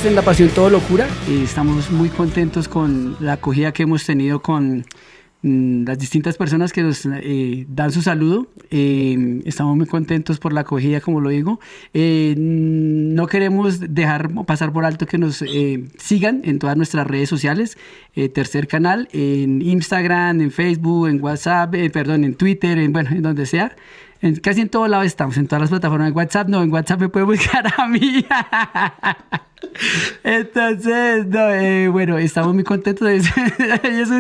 Estás en La Pasión Todo Locura. Estamos muy contentos con la acogida que hemos tenido con las distintas personas que nos dan su saludo. Estamos muy contentos por la acogida, como lo digo. No queremos dejar pasar por alto que nos sigan en todas nuestras redes sociales. Tercer Canal, en Instagram, en Facebook, en WhatsApp, en Twitter, en donde sea. Casi en todo lado estamos, en todas las plataformas. En WhatsApp no, en WhatsApp me puede buscar a mí. Entonces, no, estamos muy contentos. Es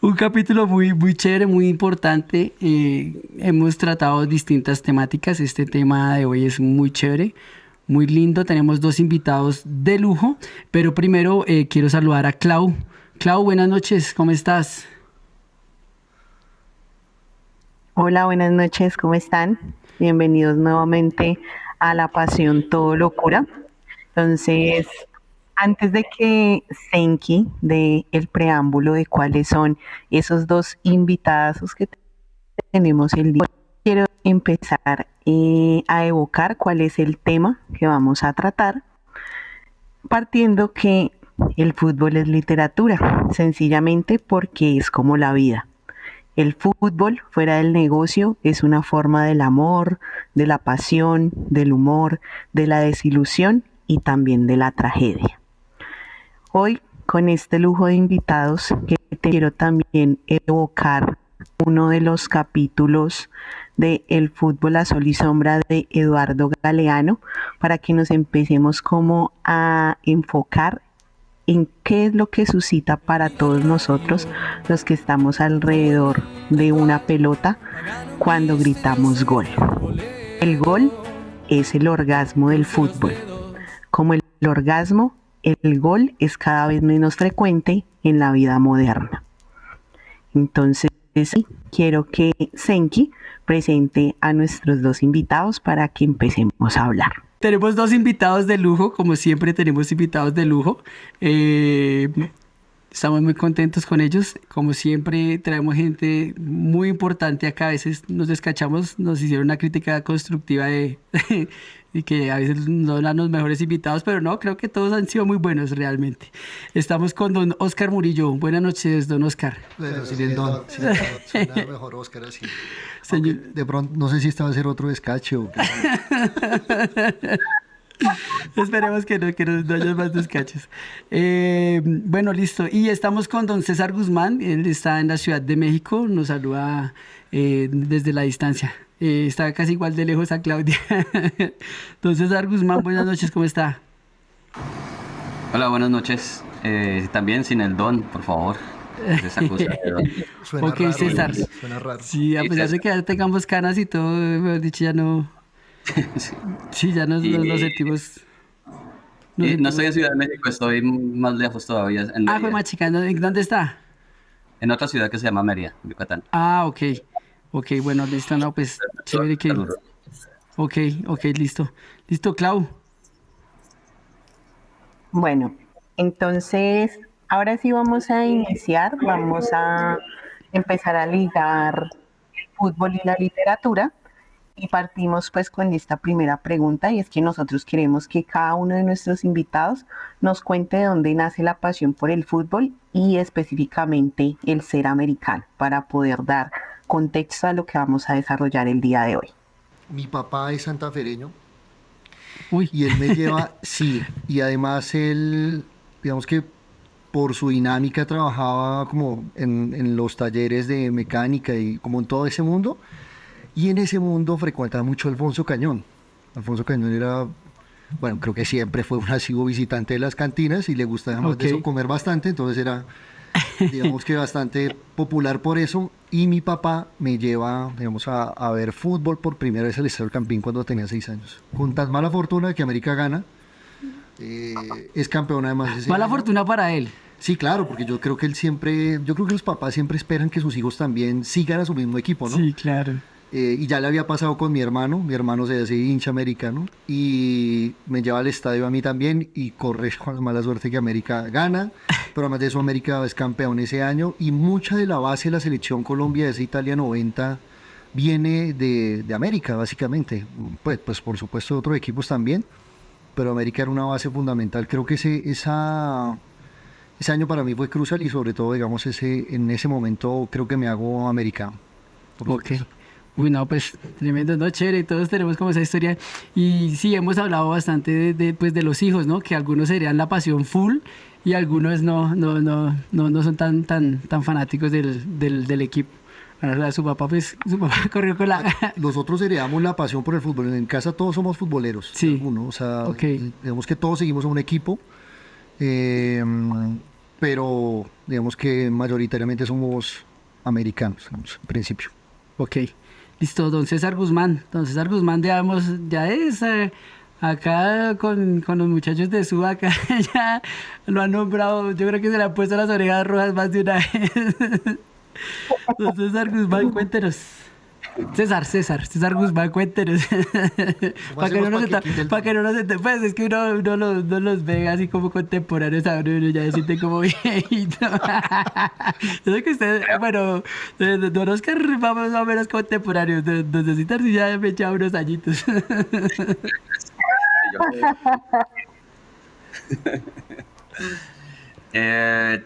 un capítulo muy, muy chévere, muy importante. Hemos tratado distintas temáticas. Este tema de hoy es muy chévere, muy lindo. Tenemos dos invitados de lujo, pero primero quiero saludar a Clau. Clau, buenas noches, ¿cómo estás? Hola, buenas noches, ¿cómo están? Bienvenidos nuevamente a La Pasión Todo Locura. Entonces, antes de que Senki dé el preámbulo de cuáles son esos dos invitados que tenemos el día, quiero empezar a evocar cuál es el tema que vamos a tratar, partiendo que el fútbol es literatura, sencillamente porque es como la vida. El fútbol, fuera del negocio, es una forma del amor, de la pasión, del humor, de la desilusión y también de la tragedia. Hoy, con este lujo de invitados, quiero también evocar uno de los capítulos de El fútbol a sol y sombra de Eduardo Galeano, para que nos empecemos como a enfocar en qué es lo que suscita para todos nosotros los que estamos alrededor de una pelota cuando gritamos gol. El gol es el orgasmo del fútbol. Como el orgasmo, el gol es cada vez menos frecuente en la vida moderna. Entonces, quiero que Senki presente a nuestros dos invitados para que empecemos a hablar. Tenemos dos invitados de lujo, como siempre tenemos invitados de lujo. Estamos muy contentos con ellos. Como siempre traemos gente muy importante acá. A veces nos descachamos, nos hicieron una crítica constructiva y que a veces no eran los mejores invitados, pero no, creo que todos han sido muy buenos realmente. Estamos con don Oscar Murillo. Buenas noches, don Oscar. Bueno, sí, el don. Sí, suena mejor Oscar así. Señor... De pronto, no sé si esta va a ser otro descache o qué. Esperemos que no haya más descaches. Bueno, listo. Y estamos con don César Guzmán. Él está en la Ciudad de México. Nos saluda desde la distancia. Está casi igual de lejos a Claudia. Don César Guzmán, buenas noches. ¿Cómo está? Hola, buenas noches. También sin el don, por favor. Esa cosa, suena ok, raro, César. Suena raro. Sí, a pesar de que ya tengamos canas y todo, mejor dicho, ya no... Sí, ya nos sentimos... No estoy en Ciudad de México, estoy más lejos todavía. En fue más chica. ¿Dónde está? En otra ciudad que se llama Mérida, Yucatán. Ok. Ok, bueno, listo, no, pues chévere que... Ok, listo. Listo, Clau. Bueno, entonces, ahora sí vamos a iniciar, vamos a empezar a ligar el fútbol y la literatura. Y partimos pues con esta primera pregunta, y es que nosotros queremos que cada uno de nuestros invitados nos cuente de dónde nace la pasión por el fútbol y específicamente el ser americano, para poder dar contexto a lo que vamos a desarrollar el día de hoy. Mi papá es santafereño. Uy. Y él me lleva, sí, y además él, digamos que por su dinámica trabajaba como en los talleres de mecánica y como en todo ese mundo. Y en ese mundo frecuentaba mucho Alfonso Cañón. Alfonso Cañón era, bueno, creo que siempre fue un asiduo visitante de las cantinas y le gustaba además de eso comer bastante, entonces era, digamos que bastante popular por eso. Y mi papá me lleva, digamos, a ver fútbol por primera vez al Estadio Campín cuando tenía 6 años. Con tan mala fortuna que América gana, es campeón además ese Mala año. fortuna para él. Sí, claro, porque yo creo que los papás siempre esperan que sus hijos también sigan a su mismo equipo, ¿no? Sí, claro. Y ya le había pasado con mi hermano se hace hincha americano y me lleva al estadio a mí también y corre con la mala suerte que América gana, pero además de eso América es campeón ese año y mucha de la base de la selección Colombia de esa Italia 90 viene de América básicamente, pues por supuesto de otros equipos también, pero América era una base fundamental. Creo que ese año para mí fue crucial y sobre todo, digamos, en ese momento creo que me hago americano. Ok. Uy, no, pues tremendo, ¿no? Chévere, todos tenemos como esa historia. Y sí, hemos hablado bastante pues, de los hijos, ¿no? Que algunos serían la pasión full y algunos no son tan fanáticos del equipo. Ahora, su papá corrió con la... Nosotros heredamos la pasión por el fútbol. En casa todos somos futboleros. Sí. O sea, Ok. digamos que todos seguimos a un equipo, pero digamos que mayoritariamente somos americanos, digamos, en principio. Ok. Listo, don César Guzmán. Don César Guzmán, digamos, ya es acá con los muchachos de Suba, acá ya lo han nombrado. Yo creo que se le han puesto las orejas rojas más de una vez. Don César Guzmán, cuéntenos. César Guzmán, cuéntenos. Para que no nos pues es que uno los ve así como contemporáneos, a uno ya se siente como viejito. Yo sé que usted, bueno, don Oscar vamos más o menos contemporáneos, don César sí ya me echaba unos añitos. Eh,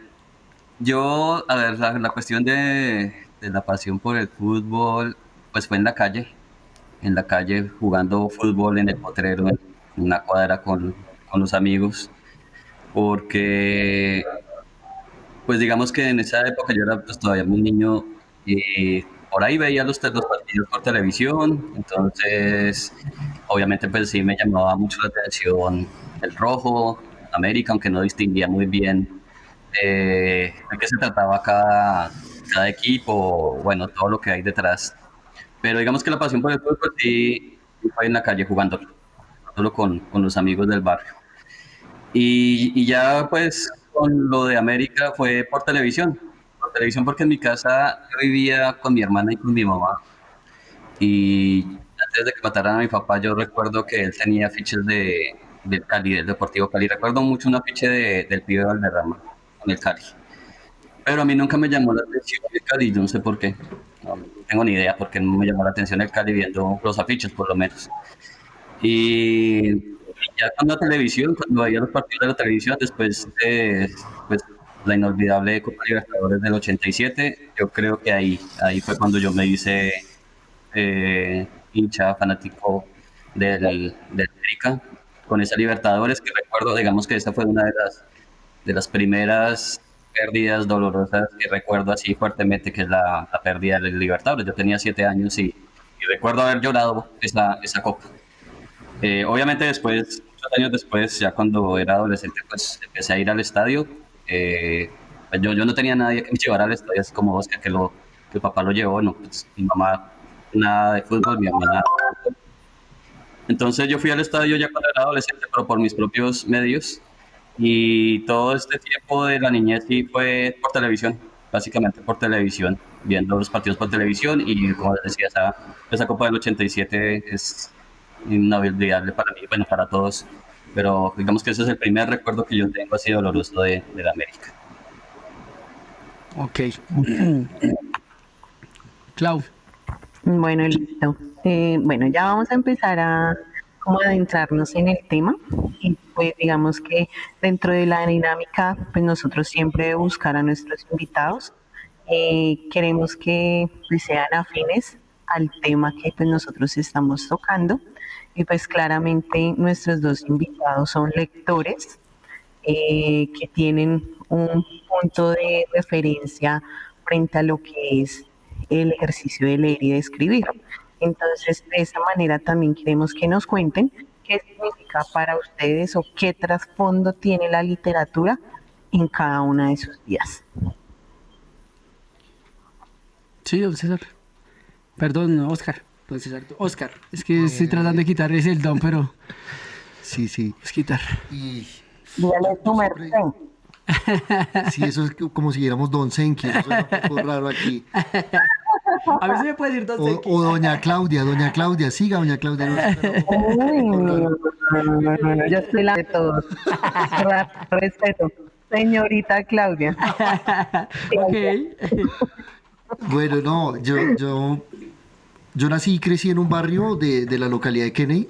yo, a ver, la cuestión de la pasión por el fútbol, pues fue en la calle jugando fútbol en el potrero, en una cuadra con los amigos, porque pues digamos que en esa época yo era pues, todavía muy niño y por ahí veía los partidos por televisión, entonces obviamente pues sí me llamaba mucho la atención el rojo, América, aunque no distinguía muy bien de qué se trataba cada equipo, bueno, todo lo que hay detrás. Pero digamos que la pasión por el fútbol sí fue en la calle jugando, solo con los amigos del barrio. Y ya pues con lo de América fue por televisión porque en mi casa yo vivía con mi hermana y con mi mamá. Y antes de que mataran a mi papá, yo recuerdo que él tenía afiches del Cali, del Deportivo Cali. Recuerdo mucho un afiche del pibe Valderrama con el Cali. Pero a mí nunca me llamó la atención el Cali, yo no sé por qué. No tengo ni idea por qué no me llamó la atención el Cali viendo los afiches, por lo menos. Y ya cuando la televisión, cuando veía los partidos de la televisión, después de pues, la inolvidable Copa Libertadores del 87, yo creo que ahí fue cuando yo me hice hincha fanático del América, con esa Libertadores que recuerdo, digamos que esa fue una de las primeras pérdidas dolorosas que recuerdo así fuertemente, que es la pérdida del Libertadores. Yo tenía 7 años y recuerdo haber llorado esa copa. Obviamente después, muchos años después, ya cuando era adolescente, pues empecé a ir al estadio. Pues yo no tenía nadie que me llevara al estadio, así como Oscar, que el papá lo llevó, no, pues mi mamá nada de fútbol, mi mamá nada de fútbol. Entonces yo fui al estadio ya cuando era adolescente, pero por mis propios medios. Y todo este tiempo de la niñez sí fue por televisión, básicamente por televisión, viendo los partidos por televisión y como les decía, esa Copa del 87 es inolvidable para mí, bueno, para todos, pero digamos que ese es el primer recuerdo que yo tengo así doloroso de la América. Ok. Clau. Bueno, listo. Bueno, ya vamos a empezar a como adentrarnos en el tema y pues digamos que dentro de la dinámica pues nosotros siempre buscar a nuestros invitados queremos que pues, sean afines al tema que pues nosotros estamos tocando y pues claramente nuestros dos invitados son lectores que tienen un punto de referencia frente a lo que es el ejercicio de leer y de escribir. Entonces, de esa manera también queremos que nos cuenten qué significa para ustedes o qué trasfondo tiene la literatura en cada una de sus vidas. Sí, don César. Perdón, Oscar. Don César. Oscar. Es que estoy tratando de quitarles el don, pero Sí, sí. es quitar. Y Dígale tu merced. sí, eso es como si diéramos Don Senki, eso suena un poco raro aquí. A ver si me puede decir don Senki. O Doña Claudia, siga Doña Claudia. Uy, no, yo soy la de todos. Respeto. Señorita Claudia. Ok. Bueno, no, yo nací y crecí en un barrio de la localidad de Kennedy,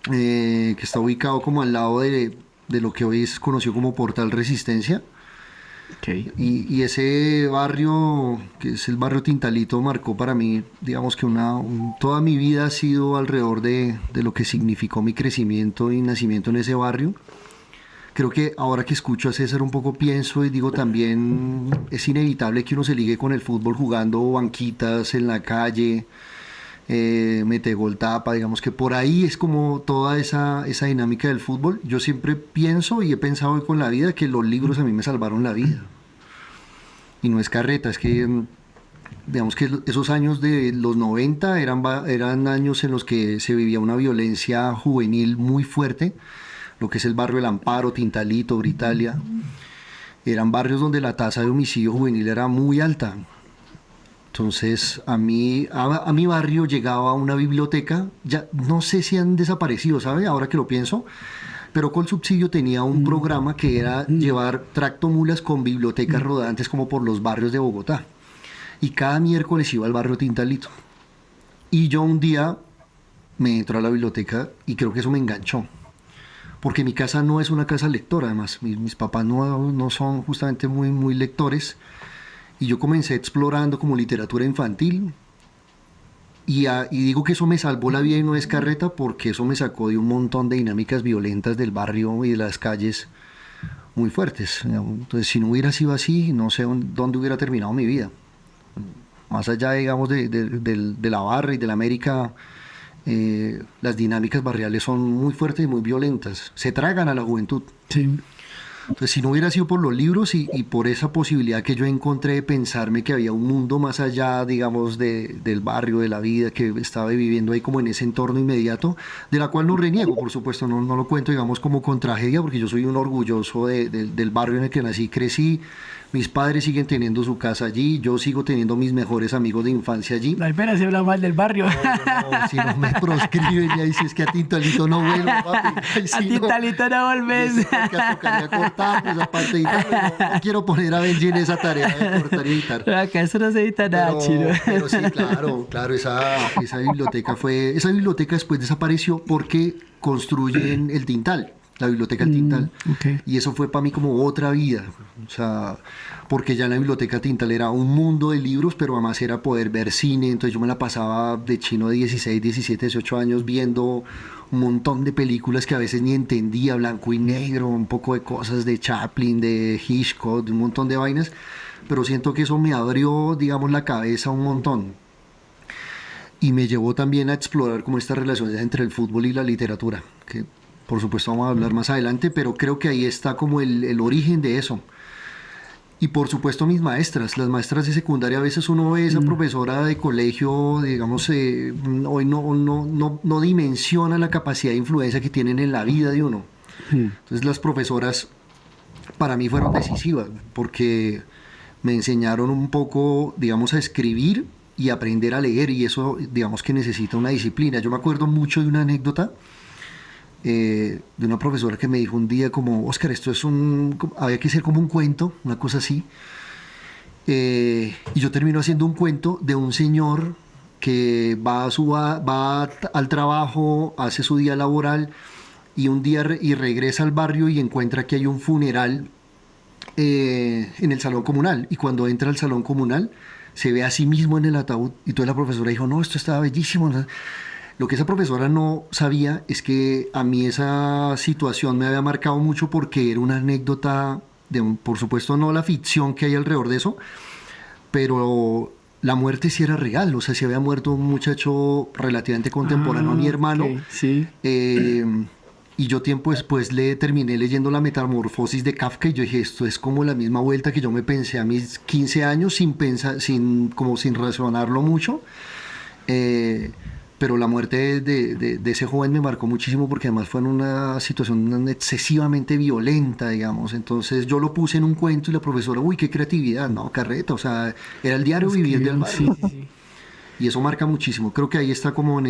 que está ubicado como al lado de lo que hoy es conocido como Portal Resistencia. Okay. Y ese barrio, que es el barrio Tintalito, marcó para mí, digamos que toda mi vida ha sido alrededor de lo que significó mi crecimiento y nacimiento en ese barrio. Creo que ahora que escucho a César un poco pienso y digo también es inevitable que uno se ligue con el fútbol jugando banquitas en la calle, metegol tapa, digamos que por ahí es como toda esa dinámica del fútbol. Yo siempre pienso y he pensado hoy con la vida que los libros a mí me salvaron la vida. Y no es carreta, es que digamos que esos años de los 90 eran años en los que se vivía una violencia juvenil muy fuerte, lo que es el barrio El Amparo, Tintalito, Britalia. Eran barrios donde la tasa de homicidio juvenil era muy alta. Entonces, a mi barrio llegaba una biblioteca, ya no sé si han desaparecido, ¿sabe? Ahora que lo pienso, pero Colsubsidio tenía un programa que era llevar tractomulas con bibliotecas rodantes como por los barrios de Bogotá. Y cada miércoles iba al barrio Tintalito. Y yo un día me entro a la biblioteca y creo que eso me enganchó. Porque mi casa no es una casa lectora, además, mis papás no son justamente muy lectores. Y yo comencé explorando como literatura infantil y digo que eso me salvó la vida y no es carreta porque eso me sacó de un montón de dinámicas violentas del barrio y de las calles muy fuertes. Entonces, si no hubiera sido así, no sé dónde hubiera terminado mi vida. Más allá, digamos, de la barra y de la América, las dinámicas barriales son muy fuertes y muy violentas. Se tragan a la juventud. Sí. Entonces, si no hubiera sido por los libros y por esa posibilidad que yo encontré de pensarme que había un mundo más allá, digamos, del barrio, de la vida, que estaba viviendo ahí como en ese entorno inmediato, de la cual no reniego, por supuesto, no lo cuento, digamos, como con tragedia, porque yo soy un orgulloso del barrio en el que nací y crecí. Mis padres siguen teniendo su casa allí, yo sigo teniendo mis mejores amigos de infancia allí. No hay pena si habla mal del barrio. No, si no me proscriben y ahí si es que a Tintalito no vuelvo, papi. A Tintalito no volvés. Tocaría cortar pues, esa parte de editar, no quiero poner a Benji en esa tarea de cortar y editar. Acá eso no se edita nada, chino. Pero sí, claro, esa biblioteca después desapareció porque construyen el Tintal. La biblioteca El Tintal. Okay. Y eso fue para mí como otra vida. O sea, porque ya en la biblioteca Tintal era un mundo de libros, pero además era poder ver cine. Entonces yo me la pasaba de chino de 16, 17, 18 años viendo un montón de películas que a veces ni entendía, blanco y negro, un poco de cosas de Chaplin, de Hitchcock, de un montón de vainas. Pero siento que eso me abrió, digamos, la cabeza un montón. Y me llevó también a explorar como estas relaciones entre el fútbol y la literatura, que por supuesto vamos a hablar más adelante, pero creo que ahí está como el origen de eso. Y por supuesto mis maestras, las maestras de secundaria, a veces uno ve esa profesora de colegio, digamos, hoy no dimensiona la capacidad de influencia que tienen en la vida de uno. Entonces las profesoras para mí fueron decisivas, porque me enseñaron un poco, digamos, a escribir y aprender a leer, y eso, digamos, que necesita una disciplina. Yo me acuerdo mucho de una anécdota de una profesora que me dijo un día como, Óscar, había que hacer como un cuento, una cosa así, y yo termino haciendo un cuento de un señor que va al trabajo, hace su día laboral, y un día regresa al barrio y encuentra que hay un funeral en el salón comunal, y cuando entra al salón comunal se ve a sí mismo en el ataúd, y toda la profesora dijo, no, esto estaba bellísimo, ¿no? Lo que esa profesora no sabía es que a mí esa situación me había marcado mucho porque era una anécdota, por supuesto no la ficción que hay alrededor de eso, pero la muerte sí era real, o sea, se había muerto un muchacho relativamente contemporáneo a mi hermano, Okay, sí. y yo tiempo después terminé leyendo La Metamorfosis de Kafka y yo dije, esto es como la misma vuelta que yo me pensé a mis 15 años sin razonarlo mucho. Pero la muerte de ese joven me marcó muchísimo porque además fue en una situación excesivamente violenta, digamos. Entonces yo lo puse en un cuento y la profesora, uy, qué creatividad, no, carreta, o sea, era el diario vivir del barrio. Sí. Y eso marca muchísimo. Creo que ahí está como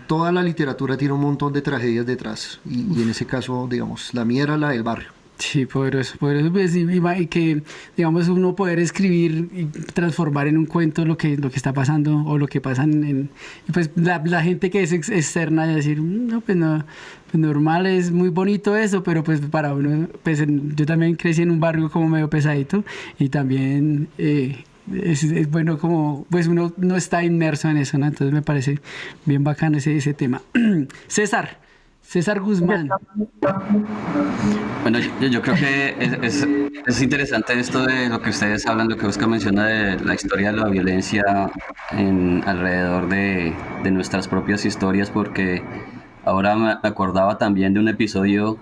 toda la literatura tiene un montón de tragedias detrás y en ese caso, digamos, la mía era la del barrio. Sí, poderoso, pues, y que, digamos, uno poder escribir y transformar en un cuento lo que está pasando o lo que pasa y pues la gente que es externa y decir, no, pues no, pues normal, es muy bonito eso, pero pues para uno, pues yo también crecí en un barrio como medio pesadito y también es bueno como, pues uno no está inmerso en eso, ¿no? Entonces me parece bien bacano ese tema. César, César Guzmán. Bueno, yo creo que es interesante esto de lo que ustedes hablan, lo que Oscar menciona de la historia de la violencia alrededor de nuestras propias historias, porque ahora me acordaba también de un episodio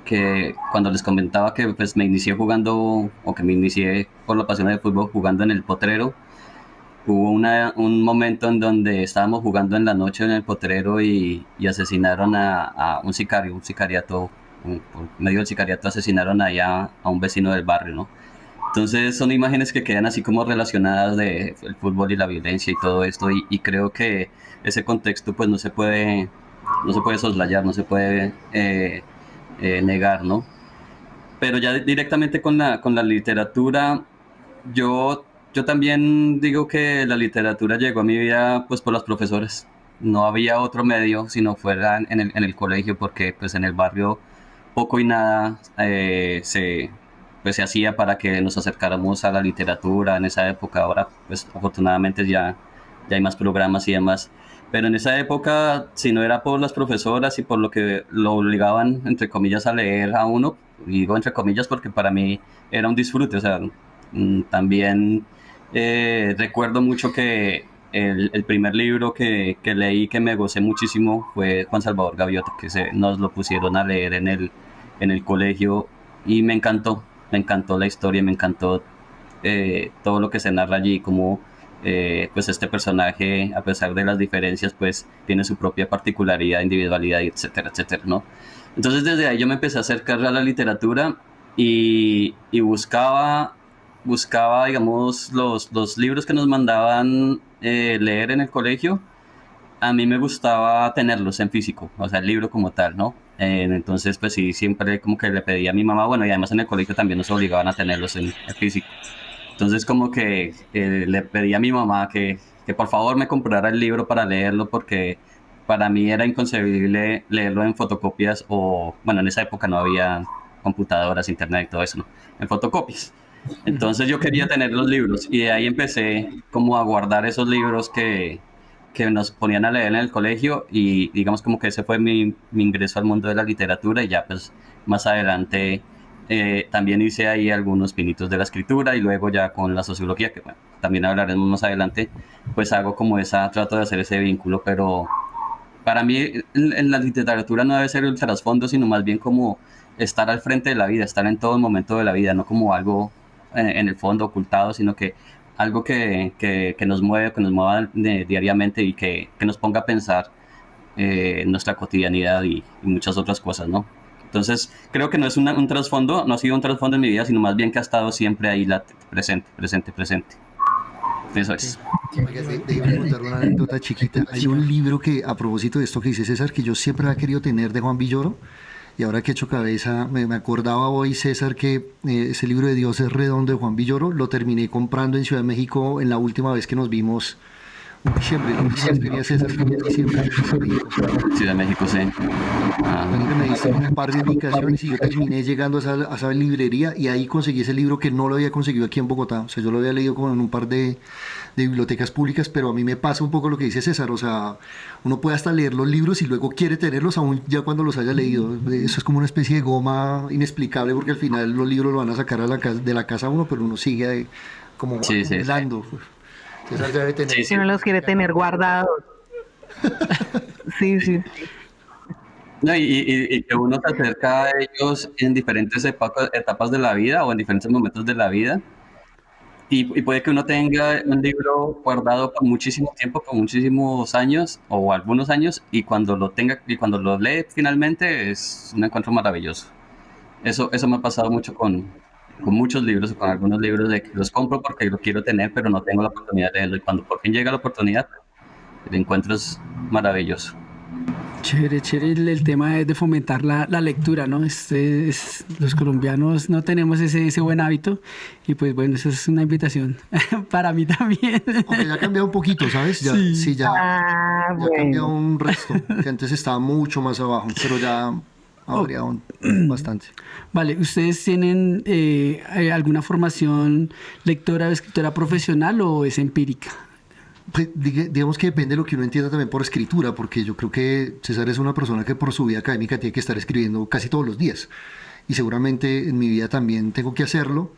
que cuando les comentaba que pues me inicié jugando o que me inicié por la pasión del fútbol jugando en el Potrero. Hubo un momento en donde estábamos jugando en la noche en el Potrero y asesinaron a un sicario, un sicariato, por medio del sicariato asesinaron allá a un vecino del barrio, ¿no? Entonces son imágenes que quedan así como relacionadas de el fútbol y la violencia y todo esto y creo que ese contexto pues no se puede soslayar, no se puede negar, ¿no? Pero ya directamente con la literatura, yo también digo que la literatura llegó a mi vida pues por las profesoras. No había otro medio si no fuera en el colegio, porque pues en el barrio poco y nada pues, se hacía para que nos acercáramos a la literatura en esa época. Ahora pues afortunadamente ya hay más programas y demás. Pero en esa época, si no era por las profesoras y por lo que lo obligaban, entre comillas, a leer a uno, y digo entre comillas porque para mí era un disfrute, o sea, también recuerdo mucho que el primer libro que leí que me gocé muchísimo fue Juan Salvador Gaviota, que nos lo pusieron a leer en el colegio y me encantó la historia, me encantó todo lo que se narra allí, como pues este personaje, a pesar de las diferencias, pues tiene su propia particularidad, individualidad, etcétera, etcétera, ¿no? Entonces desde ahí yo me empecé a acercar a la literatura y buscaba, digamos, los libros que nos mandaban leer en el colegio. A mí me gustaba tenerlos en físico, o sea, el libro como tal, ¿no? Entonces, pues sí, siempre como que le pedía a mi mamá, bueno, y además en el colegio también nos obligaban a tenerlos en físico. Entonces como que le pedí a mi mamá que por favor me comprara el libro para leerlo porque para mí era inconcebible leerlo en fotocopias o, bueno, en esa época no había computadoras, internet y todo eso, ¿no? En fotocopias. Entonces yo quería tener los libros y de ahí empecé como a guardar esos libros que nos ponían a leer en el colegio y digamos como que ese fue mi ingreso al mundo de la literatura y ya pues más adelante también hice ahí algunos pinitos de la escritura y luego ya con la sociología, que bueno, también hablaremos más adelante, pues hago como trato de hacer ese vínculo, pero para mí en la literatura no debe ser el trasfondo, sino más bien como estar al frente de la vida, estar en todo el momento de la vida, no como algo en el fondo ocultado, sino que algo que nos mueve, que nos mueva diariamente y que nos ponga a pensar en nuestra cotidianidad y muchas otras cosas, ¿no? Entonces, creo que no es un trasfondo, no ha sido un trasfondo en mi vida, sino más bien que ha estado siempre ahí presente, presente, presente. Eso es. Oiga, déjeme contar una anécdota chiquita. Hay un libro que, a propósito de esto que dice César, que yo siempre había querido tener de Juan Villoro, y ahora que he hecho cabeza, me acordaba hoy, César, que ese libro de Dios es redondo de Juan Villoro, lo terminé comprando en Ciudad de México en la última vez que nos vimos. Diciembre, quería César, que en diciembre. Ciudad de México, sí. Bueno, que me diste un par de indicaciones y yo terminé llegando a esa librería y ahí conseguí ese libro que no lo había conseguido aquí en Bogotá. O sea, yo lo había leído como en un par de bibliotecas públicas, pero a mí me pasa un poco lo que dice César. O sea, uno puede hasta leer los libros y luego quiere tenerlos aún ya cuando los haya leído. Eso es como una especie de goma inexplicable porque al final los libros lo van a sacar de la casa a uno, pero uno sigue ahí como Sí, sí, sí. acumulando. César debe tener. Sí, Si uno los quiere tener guardados. Sí, sí. No, y que uno se acerca a ellos en diferentes etapas de la vida o en diferentes momentos de la vida. Y puede que uno tenga un libro guardado por muchísimo tiempo, por muchísimos años o algunos años, y cuando lo tenga y cuando lo lee finalmente es un encuentro maravilloso. Eso me ha pasado mucho con muchos libros o con algunos libros de que los compro porque los quiero tener, pero no tengo la oportunidad de leerlo. Y cuando por fin llega la oportunidad, el encuentro es maravilloso. Chévere, chévere el tema de fomentar la lectura, ¿no? Los colombianos no tenemos ese buen hábito y pues bueno, eso es una invitación para mí también. Aunque ya ha cambiado un poquito, ¿sabes? Ya, Sí. sí, ya ha cambiado Bueno. un resto, que antes estaba mucho más abajo, pero ya ha variado bastante. Vale, ¿ustedes tienen alguna formación lectora o escritora profesional o es empírica? Pues, digamos que depende de lo que uno entienda también por escritura, porque yo creo que César es una persona que por su vida académica tiene que estar escribiendo casi todos los días. Y seguramente en mi vida también tengo que hacerlo.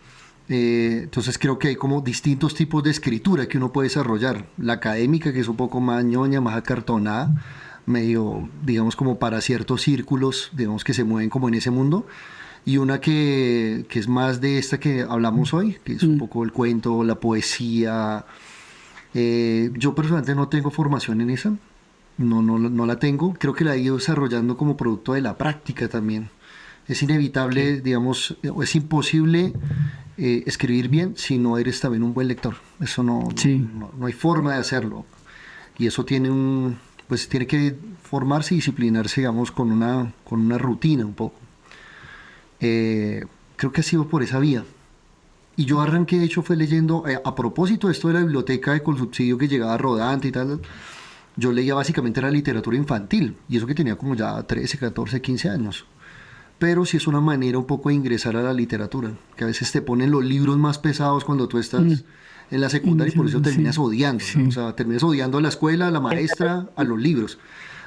Entonces creo que hay como distintos tipos de escritura que uno puede desarrollar. La académica, que es un poco más ñoña, más acartonada, medio, digamos, como para ciertos círculos, digamos, que se mueven como en ese mundo. Y una que es más de esta que hablamos hoy, que es un poco el cuento, la poesía. Yo personalmente no tengo formación en esa, no la tengo, creo que la he ido desarrollando como producto de la práctica también. Es inevitable, digamos, es imposible escribir bien si no eres también un buen lector. Eso Sí. no hay forma de hacerlo. Y eso pues tiene que formarse y disciplinarse, digamos, con una rutina un poco. Creo que ha sido por esa vía. Y yo arranqué, de hecho, fue leyendo, a propósito de esto de la biblioteca de Colsubsidio que llegaba rodante y tal, yo leía básicamente la literatura infantil, y eso que tenía como ya 13, 14, 15 años. Pero sí es una manera un poco de ingresar a la literatura, que a veces te ponen los libros más pesados cuando tú estás en la secundaria y por eso terminas odiando, ¿no? Sí. O sea, terminas odiando a la escuela, a la maestra, a los libros.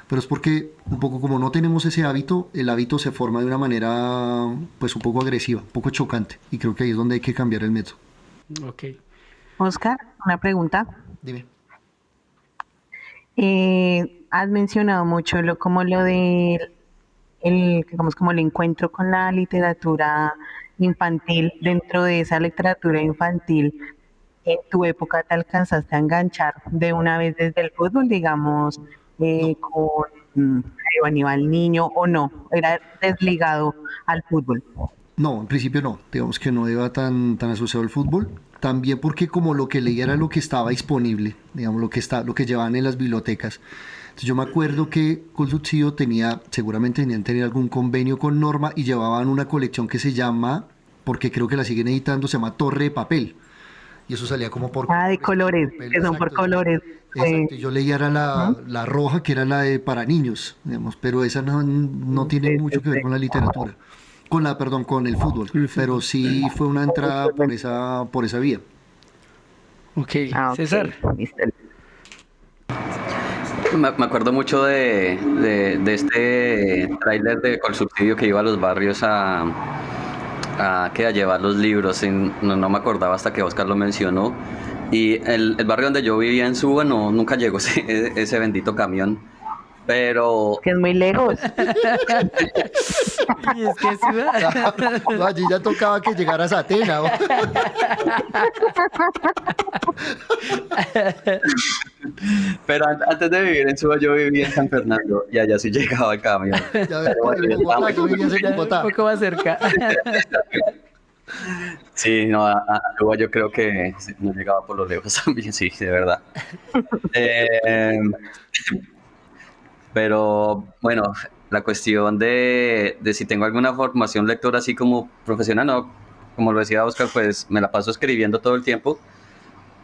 Pero es porque un poco como no tenemos ese hábito, el hábito se forma de una manera pues un poco agresiva, un poco chocante. Y creo que ahí es donde hay que cambiar el método. Ok. Oscar, una pregunta. Dime. Has mencionado mucho como lo de digamos, como el encuentro con la literatura infantil. Dentro de esa literatura infantil, ¿en tu época te alcanzaste a enganchar de una vez desde el fútbol, digamos, con Aníbal Niño o no? ¿Era desligado al fútbol? No, en principio no. Digamos que no iba tan asociado al fútbol. También porque como lo que leía era lo que estaba disponible, digamos, lo que llevaban en las bibliotecas. Entonces yo me acuerdo que Colsubsidio seguramente tenían tener algún convenio con Norma y llevaban una colección que se llama, porque creo que la siguen editando, se llama Torre de Papel. Y eso salía como por Ah, de colores, papel, que son por exacto. colores. Exacto, yo leía era la roja, que era la de para niños, digamos, pero esa no tiene Sí, sí, mucho que ver sí. con la literatura, perdón, con el fútbol, Con el fútbol. pero sí fue una entrada por esa vía. Ok, Ah, ok, César. listo. Me acuerdo mucho de este tráiler de Colsubsidio que iba a los barrios a llevar los libros. No me acordaba hasta que Oscar lo mencionó. Y el barrio donde yo vivía en Suba nunca llegó ese bendito camión. Pero Que es muy lejos. Y es que No, allí ya tocaba que llegaras a Atena. ¿No? Pero antes de vivir en Suba yo vivía en San Fernando y allá sí llegaba el camión. Ya ves, en Bogotá, tú vivías en un Bogotá. poco más cerca. Sí, no, a Suba yo creo que sí, no llegaba por lo lejos también, sí, de verdad. Eh, pero bueno, la cuestión de si tengo alguna formación lectora así como profesional, no, como lo decía Oscar, pues me la paso escribiendo todo el tiempo,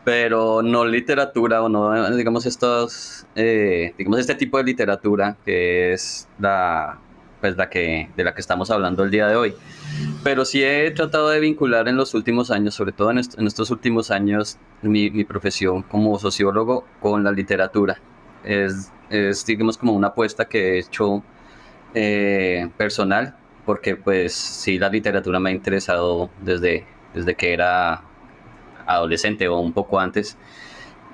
pero no literatura o no, digamos, digamos, este tipo de literatura que es pues de la que estamos hablando el día de hoy. Pero sí he tratado de vincular en los últimos años, sobre todo en estos últimos años, mi profesión como sociólogo con la literatura. Digamos, como una apuesta que he hecho personal, porque pues sí, la literatura me ha interesado desde que era adolescente o un poco antes.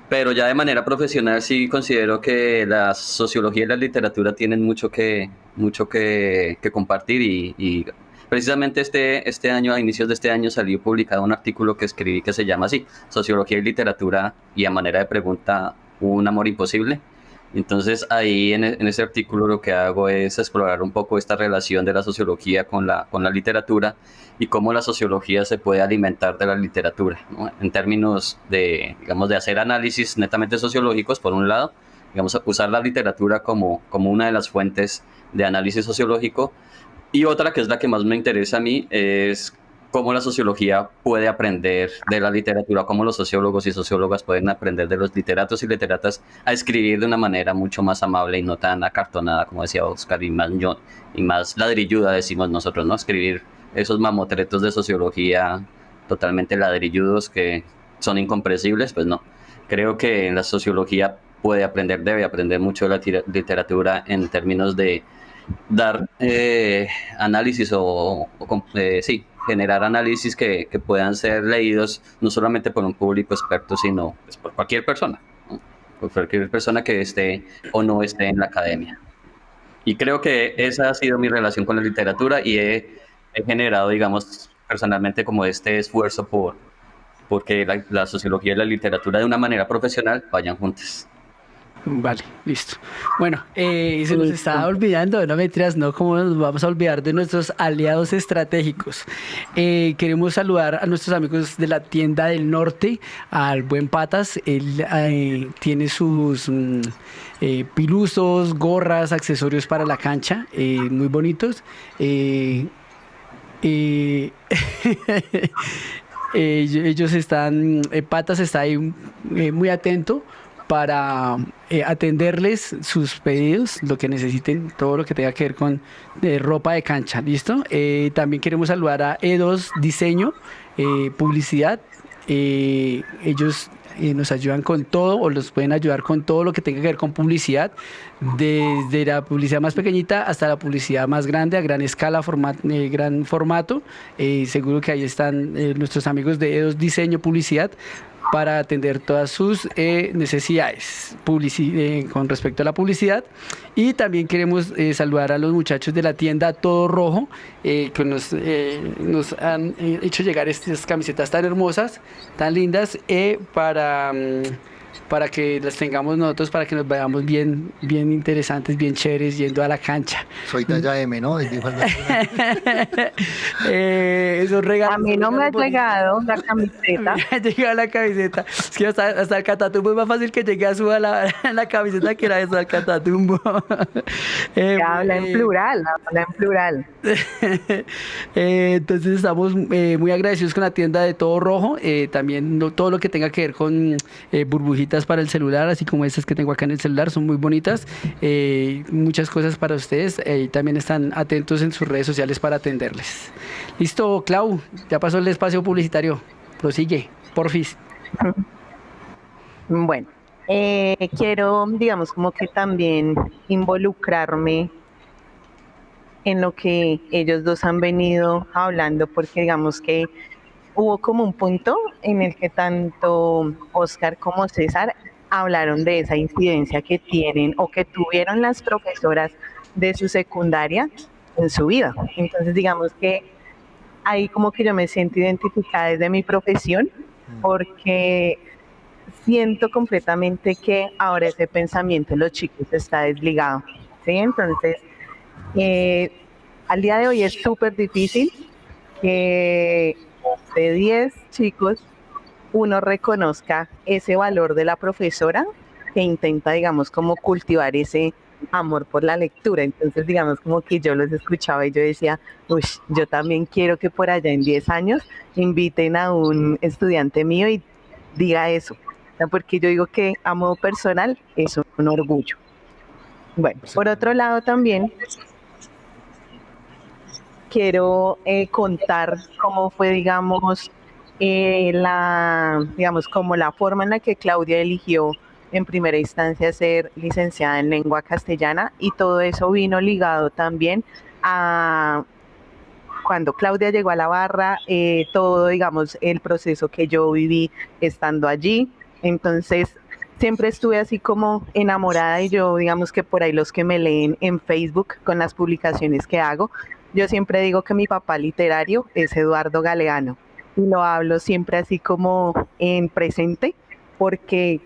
Pero ya de manera profesional sí considero que la sociología y la literatura tienen mucho que compartir y precisamente este año, a inicios de este año, salió publicado un artículo que escribí que se llama así, Sociología y Literatura y a manera de pregunta, un amor imposible. Entonces ahí en ese artículo lo que hago es explorar un poco esta relación de la sociología con la literatura y cómo la sociología se puede alimentar de la literatura, ¿no? En términos digamos, de hacer análisis netamente sociológicos por un lado digamos, usar la literatura como una de las fuentes de análisis sociológico. Y otra, que es la que más me interesa a mí, es cómo la sociología puede aprender de la literatura, cómo los sociólogos y sociólogas pueden aprender de los literatos y literatas a escribir de una manera mucho más amable y no tan acartonada, como decía Oscar, y más ladrilluda, decimos nosotros, ¿no? Escribir esos mamotretos de sociología totalmente ladrilludos que son incomprensibles, pues no. Creo que la sociología debe aprender mucho de la literatura en términos de dar análisis sí, generar análisis que puedan ser leídos no solamente por un público experto, sino pues, por cualquier persona, ¿no? Por cualquier persona que esté o no esté en la academia. Y creo que esa ha sido mi relación con la literatura y he generado, digamos, personalmente como este esfuerzo porque la sociología y la literatura de una manera profesional vayan juntas. Vale, listo. Bueno, se nos está olvidando, no mentiras, no, cómo nos vamos a olvidar de nuestros aliados estratégicos. Queremos saludar a nuestros amigos de la tienda del norte, al buen Patas. Él tiene sus pilusos, gorras, accesorios para la cancha, muy bonitos. Ellos están, Patas está ahí muy atento para atenderles sus pedidos, lo que necesiten, todo lo que tenga que ver con ropa de cancha, ¿listo? También queremos saludar a E2 Diseño, Publicidad. Ellos nos ayudan con todo, o los pueden ayudar con todo lo que tenga que ver con publicidad, desde la publicidad más pequeñita hasta la publicidad más grande, a gran escala, gran formato. Seguro que ahí están nuestros amigos de E2 Diseño, Publicidad, para atender todas sus necesidades con respecto a la publicidad. Y también queremos saludar a los muchachos de la tienda Todo Rojo, que nos han hecho llegar estas camisetas tan hermosas, tan lindas, para que las tengamos nosotros, para que nos veamos bien interesantes, bien chéveres, yendo a la cancha. Soy talla M, ¿no? Esos regalos. A mí no me ha llegado la camiseta. Ha llegado la camiseta. Es que hasta el Catatumbo es más fácil que llegue a suba la camiseta que la de el Catatumbo. Habla en plural, habla en plural. Entonces estamos muy agradecidos con la tienda de Todo Rojo. También todo lo que tenga que ver con burbujitas para el celular, así como estas que tengo acá en el celular, son muy bonitas. Muchas cosas para ustedes. También están atentos en sus redes sociales para atenderles. Listo, Clau, ya pasó el espacio publicitario. Prosigue, porfis. Bueno, quiero, digamos, como que también involucrarme en lo que ellos dos han venido hablando, porque digamos que hubo como un punto en el que tanto Oscar como César hablaron de esa incidencia que tienen o que tuvieron las profesoras de su secundaria en su vida. Entonces, digamos que ahí como que yo me siento identificada desde mi profesión, porque siento completamente que ahora ese pensamiento en los chicos está desligado, ¿sí? Entonces, al día de hoy es súper difícil que de 10 chicos uno reconozca ese valor de la profesora que intenta, digamos, como cultivar ese amor por la lectura. Entonces, digamos, como que yo los escuchaba y yo decía, uy, yo también quiero que por allá en 10 años inviten a un estudiante mío y diga eso, porque yo digo que a modo personal es un orgullo. Bueno, por otro lado también quiero contar cómo fue, digamos, como la forma en la que Claudia eligió en primera instancia ser licenciada en lengua castellana, y todo eso vino ligado también a cuando Claudia llegó a la barra, todo, digamos, el proceso que yo viví estando allí. Entonces, siempre estuve así como enamorada, y yo, digamos que por ahí los que me leen en Facebook con las publicaciones que hago, yo siempre digo que mi papá literario es Eduardo Galeano, y lo hablo siempre así como en presente, porque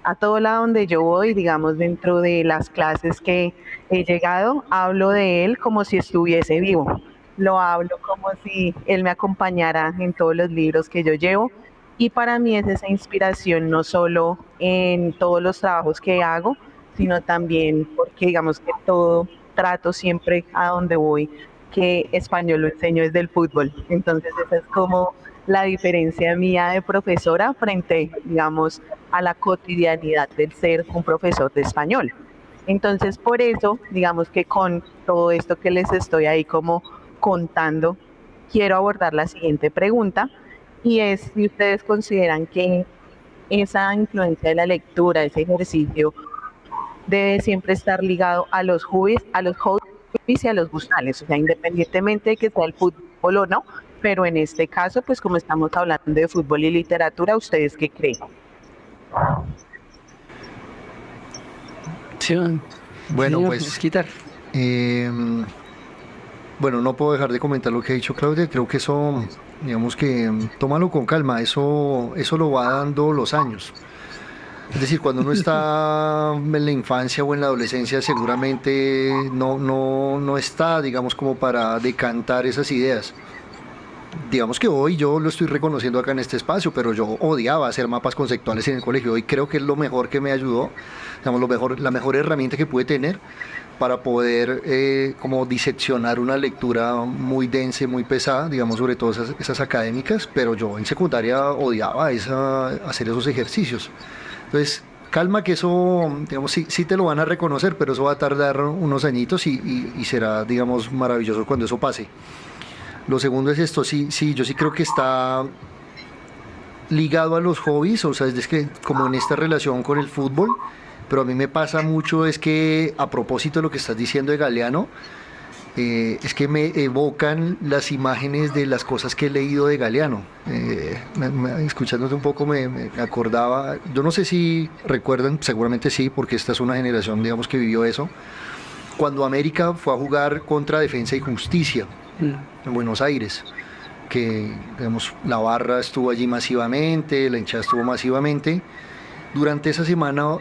a todo lado donde yo voy, digamos, dentro de las clases que he llegado, hablo de él como si estuviese vivo. Lo hablo como si él me acompañara en todos los libros que yo llevo, y para mí es esa inspiración no solo en todos los trabajos que hago, sino también porque digamos que todo trato siempre a donde voy, que español lo enseño desde el fútbol. Entonces esa es como la diferencia mía de profesora frente, digamos, a la cotidianidad del ser un profesor de español. Entonces, por eso, digamos que con todo esto que les estoy ahí como contando, quiero abordar la siguiente pregunta y es si ustedes consideran que esa influencia de la lectura, ese ejercicio, debe siempre estar ligado a los hobbies y a los gustales, o sea, independientemente de que sea el fútbol o no, pero en este caso, pues como estamos hablando de fútbol y literatura, ¿ustedes qué creen? Sí, Bueno, señor pues Quitar. bueno, no puedo dejar de comentar lo que ha dicho Claudia. Creo que eso, digamos que tómalo con calma. Eso lo va dando los años. Es decir, cuando uno está en la infancia o en la adolescencia, seguramente no está, digamos, como para decantar esas ideas. Digamos que hoy yo lo estoy reconociendo acá en este espacio, pero yo odiaba hacer mapas conceptuales en el colegio. Hoy creo que es lo mejor que me ayudó, digamos, la mejor herramienta que pude tener para poder como diseccionar una lectura muy densa, y muy pesada, digamos, sobre todo esas académicas, pero yo en secundaria odiaba hacer esos ejercicios. Entonces, calma que eso, digamos, sí te lo van a reconocer, pero eso va a tardar unos añitos y será, digamos, maravilloso cuando eso pase. Lo segundo es esto, sí, yo sí creo que está ligado a los hobbies, o sea, es que como en esta relación con el fútbol, pero a mí me pasa mucho es que a propósito de lo que estás diciendo de Galeano, es que me evocan las imágenes de las cosas que he leído de Galeano. Escuchándote un poco me acordaba, yo no sé si recuerdan, seguramente sí, porque esta es una generación, digamos, que vivió eso, cuando América fue a jugar contra Defensa y Justicia en Buenos Aires, que digamos, la barra estuvo allí masivamente, la hinchada estuvo masivamente. Durante esa semana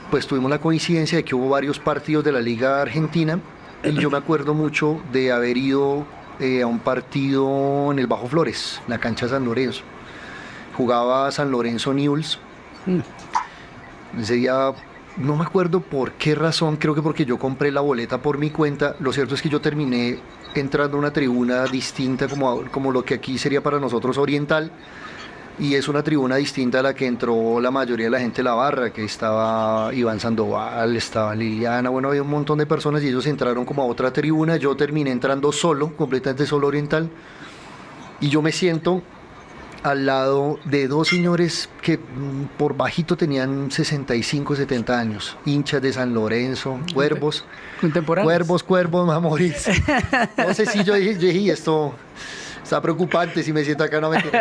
pues tuvimos la coincidencia de que hubo varios partidos de la Liga Argentina y yo me acuerdo mucho de haber ido a un partido en el Bajo Flores, la cancha de San Lorenzo. Jugaba San Lorenzo Newell's. Ese día no me acuerdo por qué razón, creo que porque yo compré la boleta por mi cuenta. Lo cierto es que yo terminé entrando a una tribuna distinta como lo que aquí sería para nosotros oriental, y es una tribuna distinta a la que entró la mayoría de la gente de la barra, que estaba Iván Sandoval, estaba Liliana, bueno, había un montón de personas y ellos entraron como a otra tribuna. Yo terminé entrando solo, completamente solo oriental, y yo me siento al lado de dos señores que por bajito tenían 65, 70 años, hinchas de San Lorenzo, cuervos, cuervos, me va a morir. No sé si yo dije, esto está preocupante si me siento acá, no me entiendo.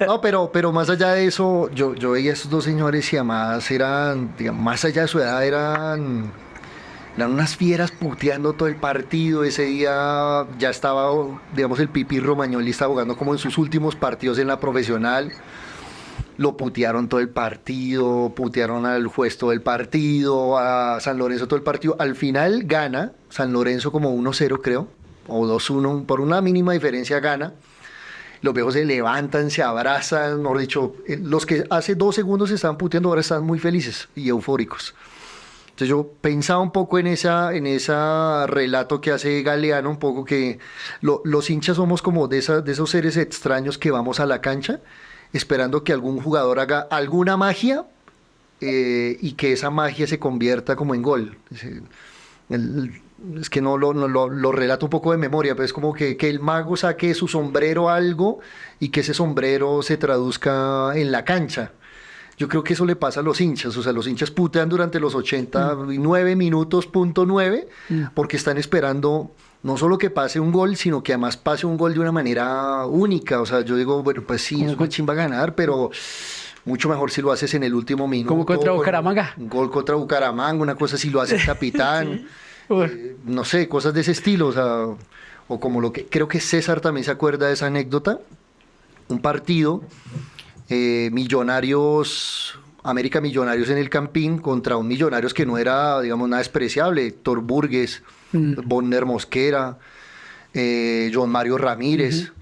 No, pero más allá de eso, yo veía a estos dos señores y además eran, digamos, más allá de su edad, eran unas fieras puteando todo el partido. Ese día ya estaba, digamos, el Pipi Romagnoli estaba jugando como en sus últimos partidos en la profesional. Lo putearon todo el partido, putearon al juez todo el partido, a San Lorenzo todo el partido. Al final gana San Lorenzo como 1-0, creo, o 2-1, por una mínima diferencia gana. Los viejos se levantan, se abrazan, mejor dicho, los que hace 2 segundos se estaban puteando ahora están muy felices y eufóricos. Entonces yo pensaba un poco en esa relato que hace Galeano, un poco que los hinchas somos como de esos seres extraños que vamos a la cancha esperando que algún jugador haga alguna magia y que esa magia se convierta como en gol. Es que no lo relato un poco de memoria, pero es como que el mago saque de su sombrero algo y que ese sombrero se traduzca en la cancha. Yo creo que eso le pasa a los hinchas, o sea, los hinchas putean durante los 89 minutos, .9, porque están esperando no solo que pase un gol, sino que además pase un gol de una manera única. O sea, yo digo, bueno, pues sí, es chimba a ganar, pero mucho mejor si lo haces en el último minuto. Como contra Bucaramanga. Un gol contra Bucaramanga, una cosa si lo hace el capitán. No sé, cosas de ese estilo, o sea, o como lo que creo que César también se acuerda de esa anécdota. Un partido, América Millonarios en el Campín contra un Millonarios que no era, digamos, nada despreciable. Héctor Burgues, Bonner Mosquera, John Mario Ramírez.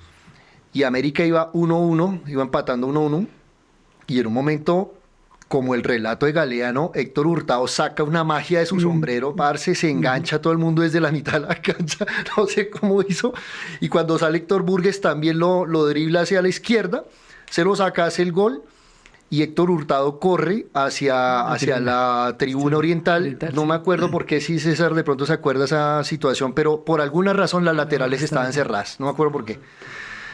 Y América iba 1-1, iba empatando 1-1. Y en un momento como el relato de Galeano, Héctor Hurtado saca una magia de su sombrero, parce, se engancha a todo el mundo desde la mitad de la cancha, no sé cómo hizo, y cuando sale Héctor Burgues también lo dribla hacia la izquierda, se lo saca, hace el gol, y Héctor Hurtado corre hacia la tribuna oriental. No me acuerdo por qué, si César de pronto se acuerda esa situación, pero por alguna razón las laterales estaban cerradas, no me acuerdo por qué,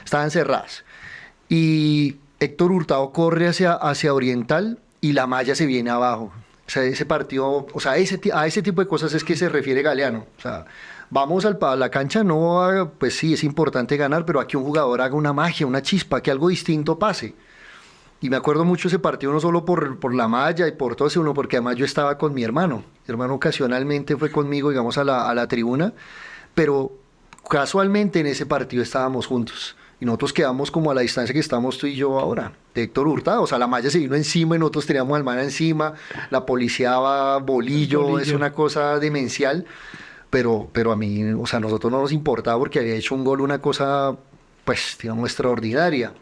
estaban cerradas. Y Héctor Hurtado corre hacia oriental y la malla se viene abajo. O sea, ese partido, o sea, a ese tipo de cosas es que se refiere Galeano. O sea, vamos a la cancha, no, pues sí, es importante ganar, pero aquí un jugador haga una magia, una chispa, que algo distinto pase. Y me acuerdo mucho ese partido, no solo por la malla y por todo, sino porque además yo estaba con mi hermano. Mi hermano ocasionalmente fue conmigo, digamos, a la tribuna, pero casualmente en ese partido estábamos juntos. Y nosotros quedamos como a la distancia que estamos tú y yo ahora, de Héctor Hurtado. O sea, la malla se vino encima y nosotros teníamos al man encima, la policía va bolillo, es una cosa demencial. Pero a mí, o sea, a nosotros no nos importaba porque había hecho un gol, una cosa, pues, digamos, extraordinaria.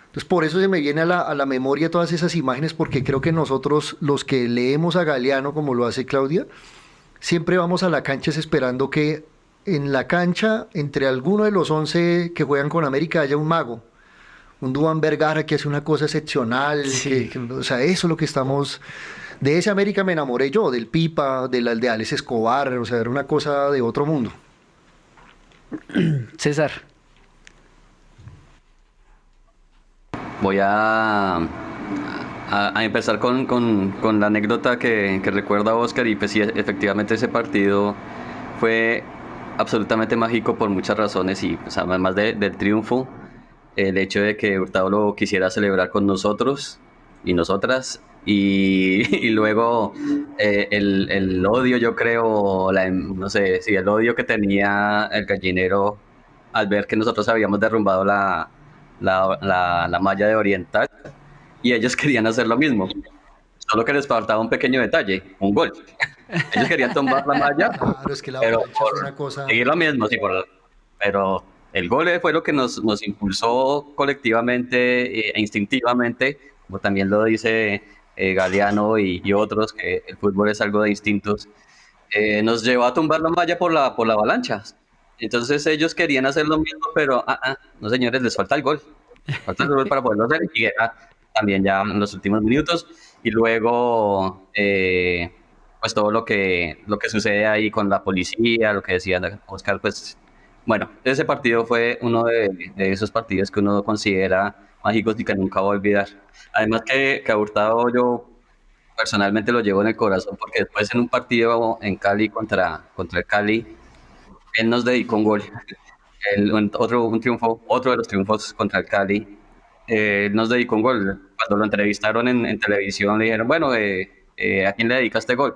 Entonces, por eso se me viene a la memoria todas esas imágenes, porque creo que nosotros, los que leemos a Galeano, como lo hace Claudia, siempre vamos a la cancha esperando que en la cancha, entre alguno de los 11 que juegan con América, haya un mago, un Duván Vergara que hace una cosa excepcional. Sí. O sea, eso es lo que estamos... De ese América me enamoré yo, del Pipa, de Alex Escobar, o sea, era una cosa de otro mundo. César. Voy a empezar con la anécdota que recuerda Oscar, y pues sí, efectivamente ese partido fue absolutamente mágico por muchas razones, y pues, además del triunfo, el hecho de que Hurtado lo quisiera celebrar con nosotros y nosotras, y luego el odio, yo creo, no sé, sí, el odio que tenía el gallinero al ver que nosotros habíamos derrumbado la malla de Oriental, y ellos querían hacer lo mismo, solo que les faltaba un pequeño detalle, un gol. Ellos querían tumbar la malla, Claro, es que la pero avalancha fue una cosa... seguir lo mismo, sí, pero el gol fue lo que nos impulsó colectivamente e instintivamente, como también lo dice Galeano y otros, que el fútbol es algo de instintos. Nos llevó a tumbar la malla por la avalancha. Entonces ellos querían hacer lo mismo, pero no, señores, les falta el gol. Falta el gol para poderlo hacer, y era también ya en los últimos minutos. Y luego pues todo lo que sucede ahí con la policía, lo que decía Oscar, pues bueno, ese partido fue uno de esos partidos que uno considera mágicos y que nunca va a olvidar. Además que a Hurtado yo personalmente lo llevo en el corazón, porque después en un partido en Cali contra el Cali, él nos dedicó un gol. Otro de los triunfos contra el Cali, él nos dedicó un gol. Cuando lo entrevistaron en televisión, le dijeron, bueno, ¿a quién le dedica este gol?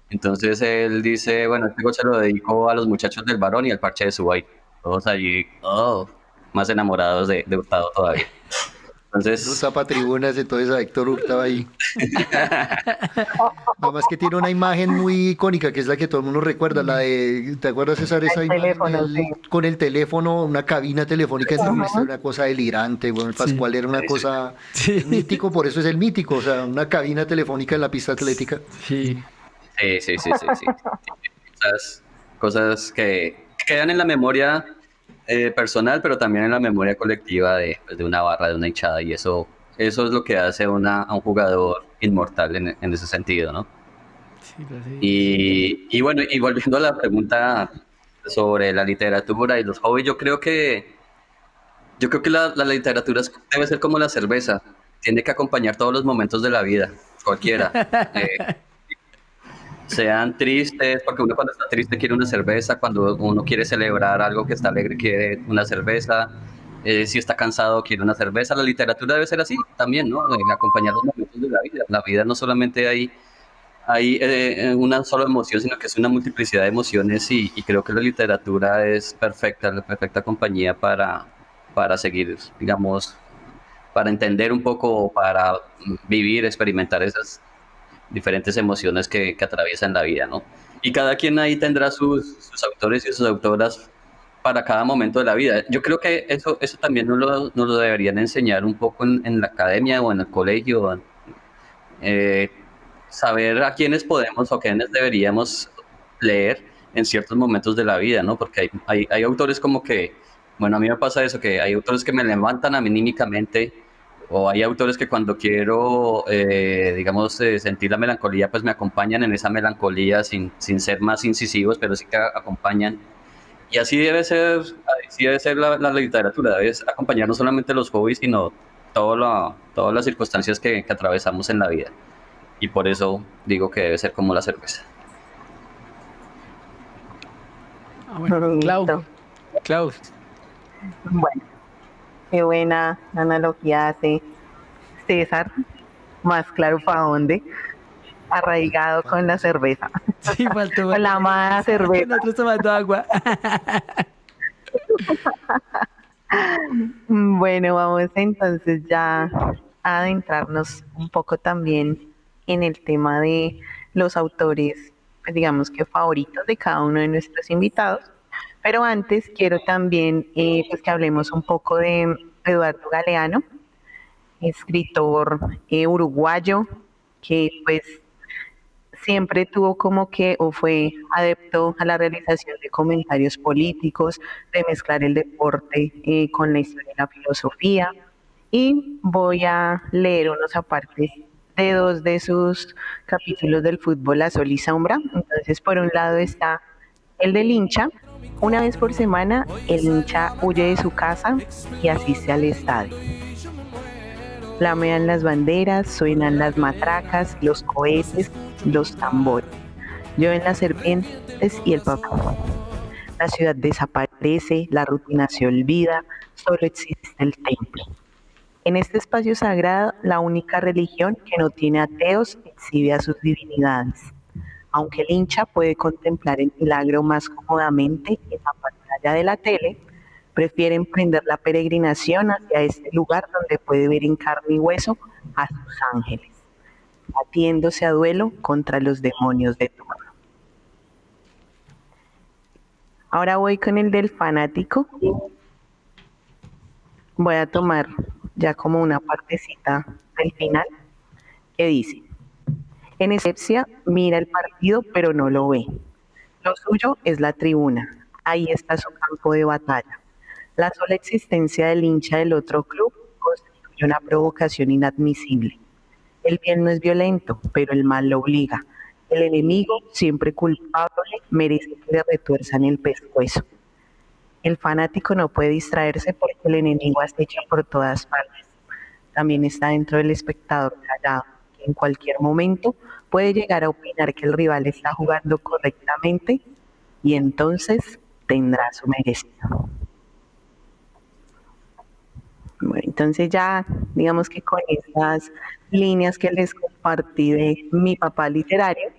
Entonces él dice, bueno, este gol se lo dedico a los muchachos del Barón y al parche de Subay. Todos allí, más enamorados de Hurtado todavía. No Entonces, tapa tribunas, entonces a Héctor Hurtado ahí. Nada más que tiene una imagen muy icónica, que es la que todo el mundo recuerda, la de, ¿te acuerdas, César? Esa El imagen teléfono, sí. con el teléfono, una cabina telefónica en Turquía, una cosa delirante, bueno, el Pascual era una cosa mítico, por eso es el mítico, o sea, una cabina telefónica en la pista atlética. Sí. sí. Esas cosas que quedan en la memoria personal, pero también en la memoria colectiva de una barra, de una hinchada, y eso es lo que hace a un jugador inmortal en ese sentido, ¿no? Sí, lo sé. Y bueno, y volviendo a la pregunta sobre la literatura y los hobbies, yo creo que la literatura debe ser como la cerveza, tiene que acompañar todos los momentos de la vida, cualquiera. Sean tristes, porque uno cuando está triste quiere una cerveza, cuando uno quiere celebrar algo que está alegre quiere una cerveza, si está cansado quiere una cerveza. La literatura debe ser así también, ¿no? Acompañar los momentos de la vida. La vida no solamente hay una sola emoción, sino que es una multiplicidad de emociones, y creo que la literatura es perfecta, la perfecta compañía para seguir, digamos, para entender un poco, para vivir, experimentar esas diferentes emociones que atraviesan la vida, ¿no? Y cada quien ahí tendrá sus autores y sus autoras para cada momento de la vida. Yo creo que eso también nos lo deberían enseñar un poco en la academia o en el colegio, eh, saber a quiénes podemos o quiénes deberíamos leer en ciertos momentos de la vida, ¿no? Porque hay autores como que, bueno, a mí me pasa eso, que hay autores que me levantan anímicamente, o hay autores que cuando quiero, digamos, sentir la melancolía, pues me acompañan en esa melancolía sin ser más incisivos, pero sí que acompañan. Y así debe ser la literatura, debe acompañar no solamente los hobbies, sino todas las circunstancias que atravesamos en la vida. Y por eso digo que debe ser como la cerveza. Bueno, Listo. Clau, Bueno, qué buena analogía hace César, más claro para dónde, arraigado con la cerveza, sí, faltó. con la amada cerveza. Nosotros tomando agua. Bueno, vamos entonces ya a adentrarnos un poco también en el tema de los autores, pues, digamos que favoritos de cada uno de nuestros invitados. Pero antes quiero también pues que hablemos un poco de Eduardo Galeano, escritor uruguayo, que pues siempre tuvo como que o fue adepto a la realización de comentarios políticos, de mezclar el deporte con la historia y la filosofía. Y voy a leer unos apartes de dos de sus capítulos del fútbol a sol y sombra. Entonces, por un lado está el del hincha. Una vez por semana, el hincha huye de su casa y asiste al estadio. Flamean las banderas, suenan las matracas, los cohetes, los tambores. Llueven las serpientes y el papel. La ciudad desaparece, la rutina se olvida, solo existe el templo. En este espacio sagrado, la única religión que no tiene ateos exhibe a sus divinidades. Aunque el hincha puede contemplar el milagro más cómodamente en la pantalla de la tele, prefiere emprender la peregrinación hacia este lugar donde puede ver en carne y hueso a sus ángeles, batiéndose a duelo contra los demonios de turno. Ahora voy con el del fanático. Voy a tomar ya como una partecita del final que dice: en esencia mira el partido pero no lo ve. Lo suyo es la tribuna. Ahí está su campo de batalla. La sola existencia del hincha del otro club constituye una provocación inadmisible. El bien no es violento, pero el mal lo obliga. El enemigo, siempre culpable, merece que le retuerzan el pescuezo. El fanático no puede distraerse porque el enemigo acecha por todas partes. También está dentro del espectador callado, que en cualquier momento puede llegar a opinar que el rival está jugando correctamente y entonces tendrá su merecido. Bueno, entonces ya digamos que con estas líneas que les compartí de mi papá literario,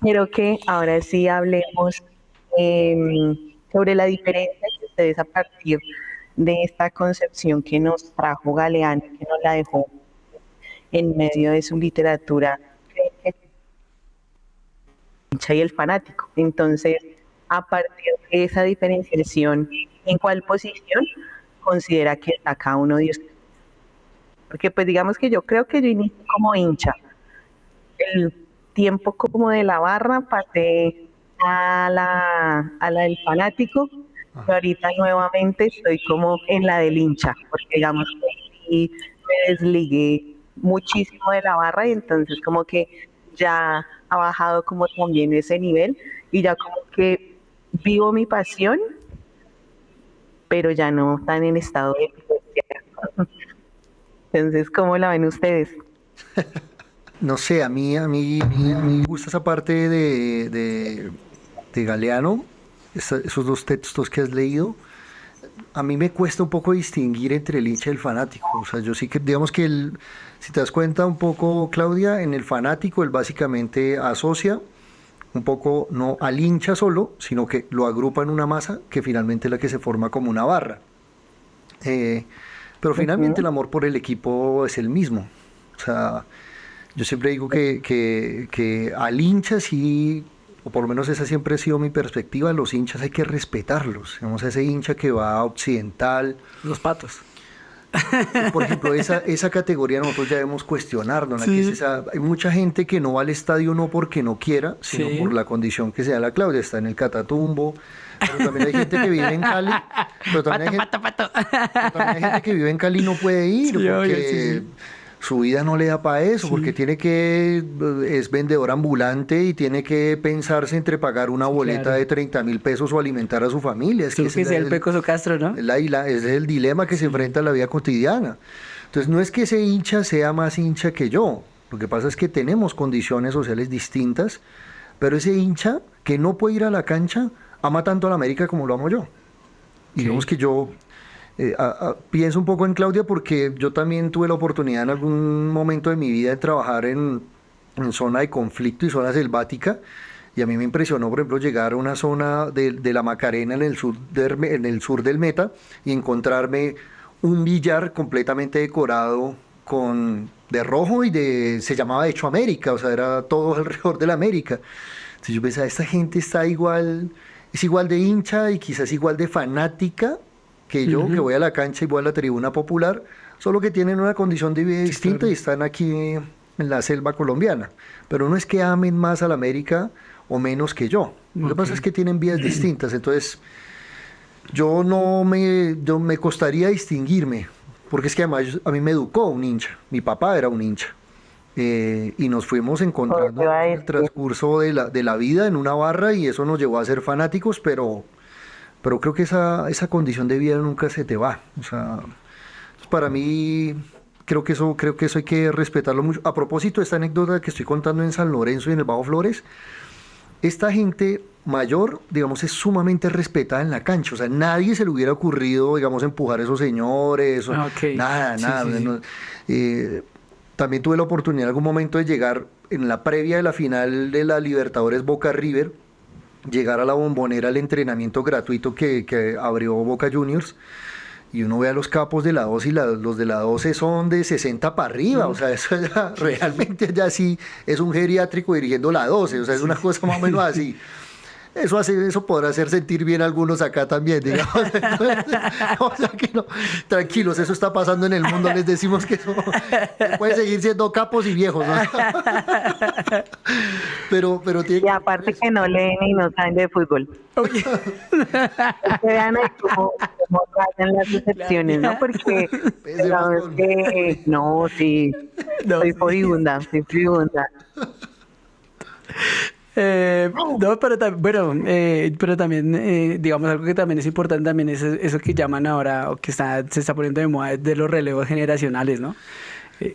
quiero que ahora sí hablemos sobre la diferencia que ustedes a partir de esta concepción que nos trajo Galeano, que nos la dejó en medio de su literatura, el hincha y el fanático. Entonces, a partir de esa diferenciación, ¿en cuál posición considera que está cada uno de ustedes? Porque pues digamos que yo creo que yo inicié como hincha. El tiempo como de la barra pasé a la del fanático, y ahorita nuevamente estoy como en la del hincha, porque digamos que sí me desligué muchísimo de la barra y entonces como que ya ha bajado como también ese nivel y ya como que vivo mi pasión, pero ya no tan en estado de epilepsia. Entonces, ¿cómo la ven ustedes? No sé, a mí me gusta esa parte de Galeano, esos dos textos que has leído. A mí me cuesta un poco distinguir entre el hincha y el fanático. O sea, yo sí que, digamos que si te das cuenta un poco, Claudia, en el fanático él básicamente asocia un poco no al hincha solo, sino que lo agrupa en una masa que finalmente es la que se forma como una barra. Pero finalmente el amor por el equipo es el mismo. O sea, yo siempre digo que al hincha sí, o por lo menos esa siempre ha sido mi perspectiva, los hinchas hay que respetarlos. Digamos, ese hincha que va a Occidental, Los patos. Por ejemplo, esa categoría nosotros ya debemos cuestionarnos. Sí. Hay mucha gente que no va al estadio no porque no quiera, sino por la condición que sea la Claudia. Está en el Catatumbo, pero también hay gente que vive en Cali. Pero también, Pato. Pero también hay gente que vive en Cali y no puede ir porque su vida no le da para eso, porque es vendedor ambulante y tiene que pensarse entre pagar una boleta de 30.000 pesos o alimentar a su familia. Es que sea el Pecoso Castro, ¿no? Es el dilema que se enfrenta en la vida cotidiana. Entonces no es que ese hincha sea más hincha que yo, lo que pasa es que tenemos condiciones sociales distintas, pero ese hincha que no puede ir a la cancha ama tanto a la América como lo amo yo. Y digamos que yo pienso un poco en Claudia porque yo también tuve la oportunidad en algún momento de mi vida de trabajar en zona de conflicto y zona selvática, y a mí me impresionó, por ejemplo, llegar a una zona de la Macarena en el sur del Meta y encontrarme un billar completamente decorado de rojo se llamaba Hecho América, o sea, era todo alrededor de la América. Entonces yo pensaba, esta gente es igual de hincha y quizás igual de fanática que yo, que voy a la cancha y voy a la tribuna popular, solo que tienen una condición de vida distinta y están aquí en la selva colombiana. Pero no es que amen más a la América o menos que yo. Lo que pasa es que tienen vidas distintas. Entonces, yo me costaría distinguirme, porque es que además a mí me educó un hincha. Mi papá era un hincha. Y nos fuimos encontrando en el transcurso de la vida en una barra y eso nos llevó a ser fanáticos, pero creo que esa condición de vida nunca se te va. O sea, para mí creo que eso hay que respetarlo mucho. A propósito de esta anécdota que estoy contando en San Lorenzo y en el Bajo Flores, esta gente mayor, digamos, es sumamente respetada en la cancha. O sea, nadie se le hubiera ocurrido, digamos, empujar a esos señores. Nada. No, también tuve la oportunidad en algún momento de llegar en la previa de la final de la Libertadores Boca River, llegar a la Bombonera al entrenamiento gratuito que abrió Boca Juniors, y uno ve a los capos de la 12 y los de la 12 son de 60 para arriba, o sea, eso ya, realmente ya sí es un geriátrico dirigiendo la 12, o sea, es una cosa más o menos así. Eso podrá hacer sentir bien a algunos acá también, digamos. O sea que no, tranquilos, eso está pasando en el mundo, les decimos que eso puede seguir siendo capos y viejos, ¿no? pero tiene y aparte que no leen y no saben de fútbol. Vean ahí cómo hacen las excepciones, ¿no? Porque soy furibunda. No, pero también, digamos, algo que también es importante también es eso que llaman ahora, o que se está poniendo de moda, de los relevos generacionales, ¿no?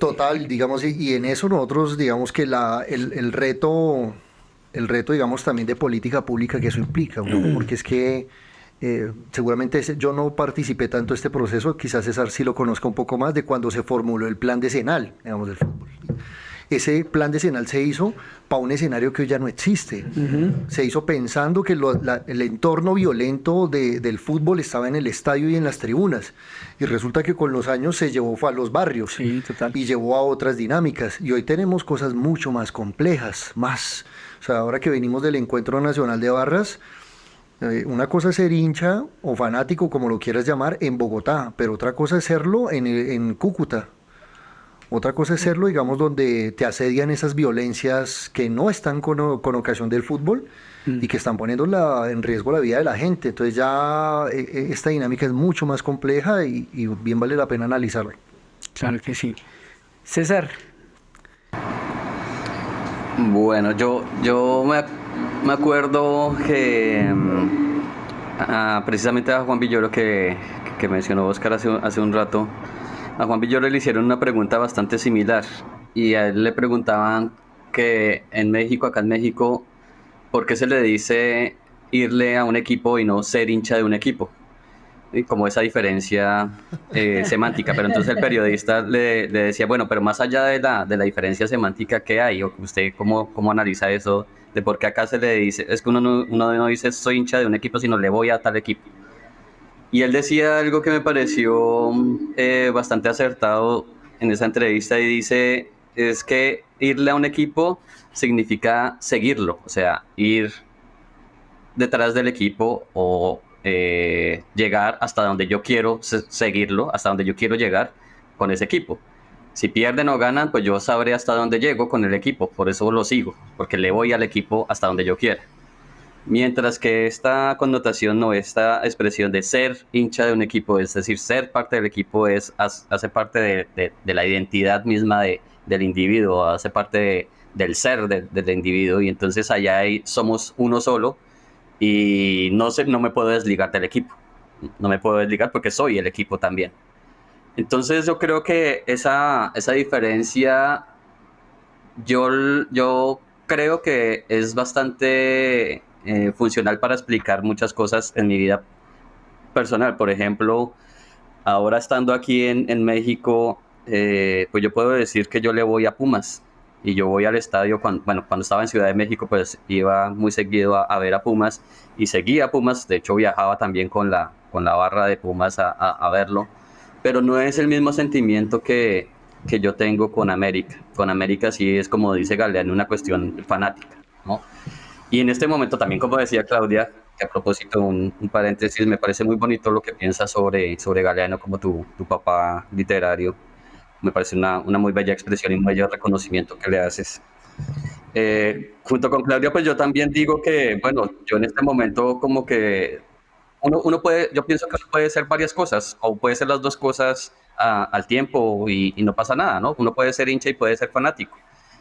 Total, digamos, y en eso nosotros, digamos que el reto, digamos, también de política pública que eso implica, ¿no? Porque es que seguramente yo no participé tanto en este proceso, quizás César sí lo conozca un poco más, de cuando se formuló el plan decenal, digamos, del fútbol. Ese plan decenal se hizo para un escenario que hoy ya no existe. Se hizo pensando que el entorno violento del fútbol estaba en el estadio y en las tribunas. Y resulta que con los años se llevó a los barrios y llevó a otras dinámicas. Y hoy tenemos cosas mucho más complejas, O sea, ahora que venimos del Encuentro Nacional de Barras, una cosa es ser hincha o fanático, como lo quieras llamar, en Bogotá, pero otra cosa es serlo en Cúcuta. Otra cosa es serlo, digamos, donde te asedian esas violencias que no están con ocasión del fútbol y que están poniendo en riesgo la vida de la gente. Entonces ya esta dinámica es mucho más compleja y bien vale la pena analizarla. Claro que sí. César. Bueno, yo me acuerdo que precisamente a Juan Villoro que mencionó Oscar hace un rato. A Juan Villoro le hicieron una pregunta bastante similar y a él le preguntaban que acá en México, ¿por qué se le dice irle a un equipo y no ser hincha de un equipo? Y como esa diferencia semántica, pero entonces el periodista le decía, bueno, pero más allá de la diferencia semántica que hay, o usted cómo analiza eso, de por qué acá se le dice, es que uno no dice soy hincha de un equipo, sino le voy a tal equipo. Y él decía algo que me pareció bastante acertado en esa entrevista y dice, es que irle a un equipo significa seguirlo, o sea, ir detrás del equipo o llegar hasta donde yo quiero seguirlo, hasta donde yo quiero llegar con ese equipo. Si pierden o ganan, pues yo sabré hasta dónde llego con el equipo, por eso lo sigo, porque le voy al equipo hasta donde yo quiera. Mientras que esta connotación o esta expresión de ser hincha de un equipo, es decir, ser parte del equipo, hace parte de la identidad misma del individuo, hace parte del ser del individuo, y entonces allá somos uno solo y no me puedo desligar del equipo. No me puedo desligar porque soy el equipo también. Entonces yo creo que esa diferencia, yo creo que es bastante funcional para explicar muchas cosas en mi vida personal. Por ejemplo, ahora estando aquí en México, pues yo puedo decir que yo le voy a Pumas y yo voy al estadio, cuando estaba en Ciudad de México, pues iba muy seguido a ver a Pumas y seguía a Pumas. De hecho viajaba también con la barra de Pumas a verlo, pero no es el mismo sentimiento que yo tengo con América. Con América sí es, como dice Galeano, una cuestión fanática, ¿no? Y en este momento también, como decía Claudia, que a propósito, un paréntesis, me parece muy bonito lo que piensas sobre Galeano como tu papá literario. Me parece una muy bella expresión y un bello reconocimiento que le haces. Junto con Claudia, pues yo también digo que, bueno, yo en este momento como que yo pienso que uno puede ser varias cosas, o puede ser las dos cosas al tiempo y no pasa nada, ¿no? Uno puede ser hincha y puede ser fanático,